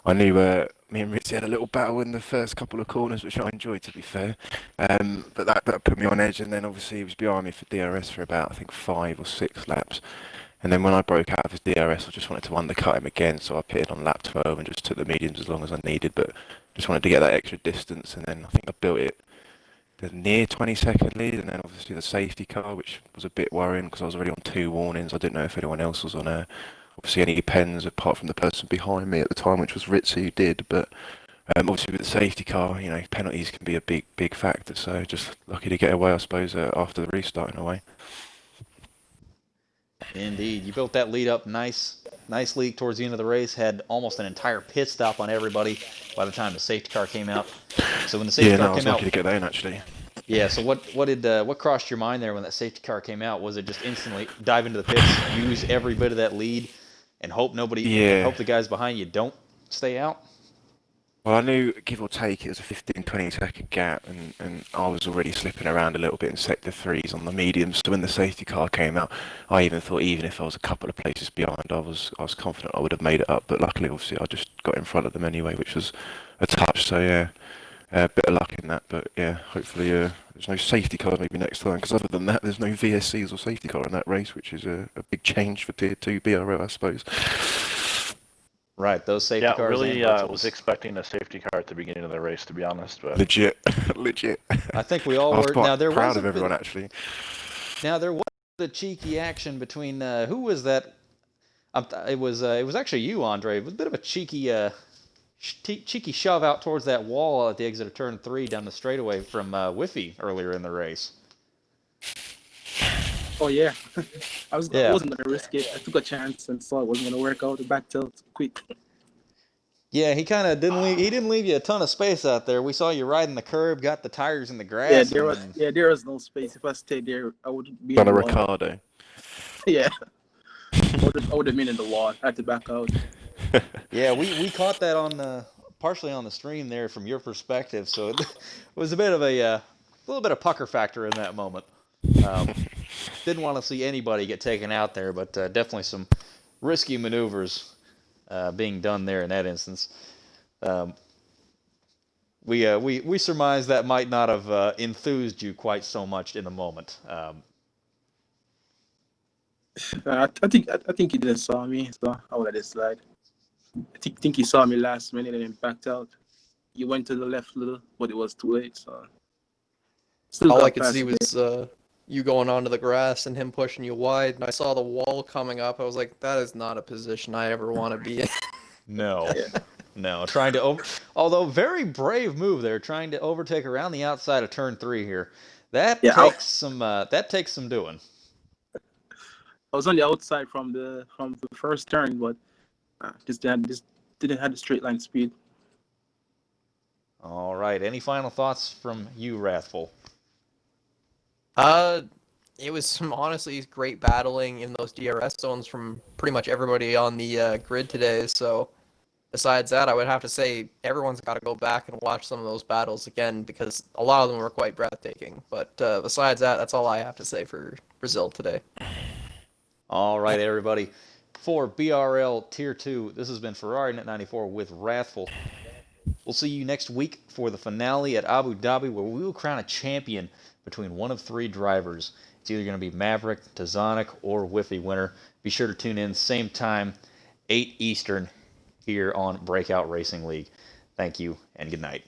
C: I knew me and Ritzy had a little battle in the first couple of corners, which I enjoyed, to be fair. But that put me on edge, and then obviously he was behind me for DRS for about, I think, 5 or 6 laps. And then when I broke out of his DRS, I just wanted to undercut him again, so I pitted on lap 12 and just took the mediums as long as I needed, but just wanted to get that extra distance, and then I think I built it the near 20-second lead, and then obviously the safety car, which was a bit worrying because I was already on 2 warnings. I didn't know if anyone else was on obviously any pens apart from the person behind me at the time, which was Ritzy, who did. But obviously with the safety car, penalties can be a big factor. So just lucky to get away, I suppose, after the restart in a way.
A: Indeed, you built that lead up nicely towards the end of the race. Had almost an entire pit stop on everybody by the time the safety car came out. So when the safety car
C: I was
A: came out,
C: lucky to get that in actually.
A: Yeah. So what crossed your mind there when that safety car came out? Was it just instantly dive into the pits, use every bit of that lead, and hope hope the guys behind you don't stay out?
C: Well, I knew, give or take, it was a 15-20 second gap, and I was already slipping around a little bit in sector 3s on the mediums. So when the safety car came out, I even thought, even if I was a couple of places behind, I was confident I would have made it up. But luckily, obviously, I just got in front of them anyway, which was a touch. So yeah, a bit of luck in that. But yeah, hopefully there's no safety car maybe next time, because other than that, there's no VSCs or safety car in that race, which is a big change for Tier 2 BRL, I suppose.
A: Right, those safety cars.
D: Yeah, really
A: and
D: was expecting a safety car at the beginning of the race, to be honest. But
C: Legit.
A: I think we all
C: I was
A: were.
C: quite
A: Now there
C: proud
A: was
C: of everyone actually.
A: Now there was a cheeky action between who was that? It was actually you, Andre. It was a bit of a cheeky cheeky shove out towards that wall at the exit of turn 3 down the straightaway from Whiffy earlier in the race.
E: Oh yeah, I wasn't gonna risk it. I took a chance and saw it wasn't gonna work out. The back tilt quick.
A: Yeah, he kind of didn't leave you a ton of space out there. We saw you riding the curb, got the tires in the grass.
E: Yeah, there was no space. If I stayed there, I would be
C: Done
E: in
C: a
E: the wall.
C: Ricardo.
E: Yeah, I would have been in the wall. I had to back out.
A: Yeah, we caught that on partially on the stream there from your perspective, so it was a bit of a little bit of pucker factor in that moment. Didn't want to see anybody get taken out there, but definitely some risky maneuvers being done there in that instance. We surmise that might not have enthused you quite so much in the moment.
E: I think he didn't saw me, so I would let it slide. I think he saw me last minute and then backed out. He went to the left a little, but it was too late. So
B: all I could see was you going onto the grass and him pushing you wide, and I saw the wall coming up. I was like, that is not a position I ever want to be in.
A: No. No, trying to although very brave move there, trying to overtake around the outside of turn 3 here. That takes some doing.
E: I was on the outside from the first turn, but just didn't have the straight line speed.
A: All right. Any final thoughts from you, Wrathful?
B: It was some honestly great battling in those DRS zones from pretty much everybody on the grid today. So besides that, I would have to say everyone's got to go back and watch some of those battles again, because a lot of them were quite breathtaking. But besides that, that's all I have to say for Brazil today.
A: All right, everybody. For BRL Tier 2, this has been Ferrari Net 94 with Wrathful. We'll see you next week for the finale at Abu Dhabi, where we will crown a champion between one of 3 drivers. It's either going to be Maverick, Tazonic, or WhiffyWinner. Be sure to tune in same time, 8 Eastern, here on Breakout Racing League. Thank you, and good night.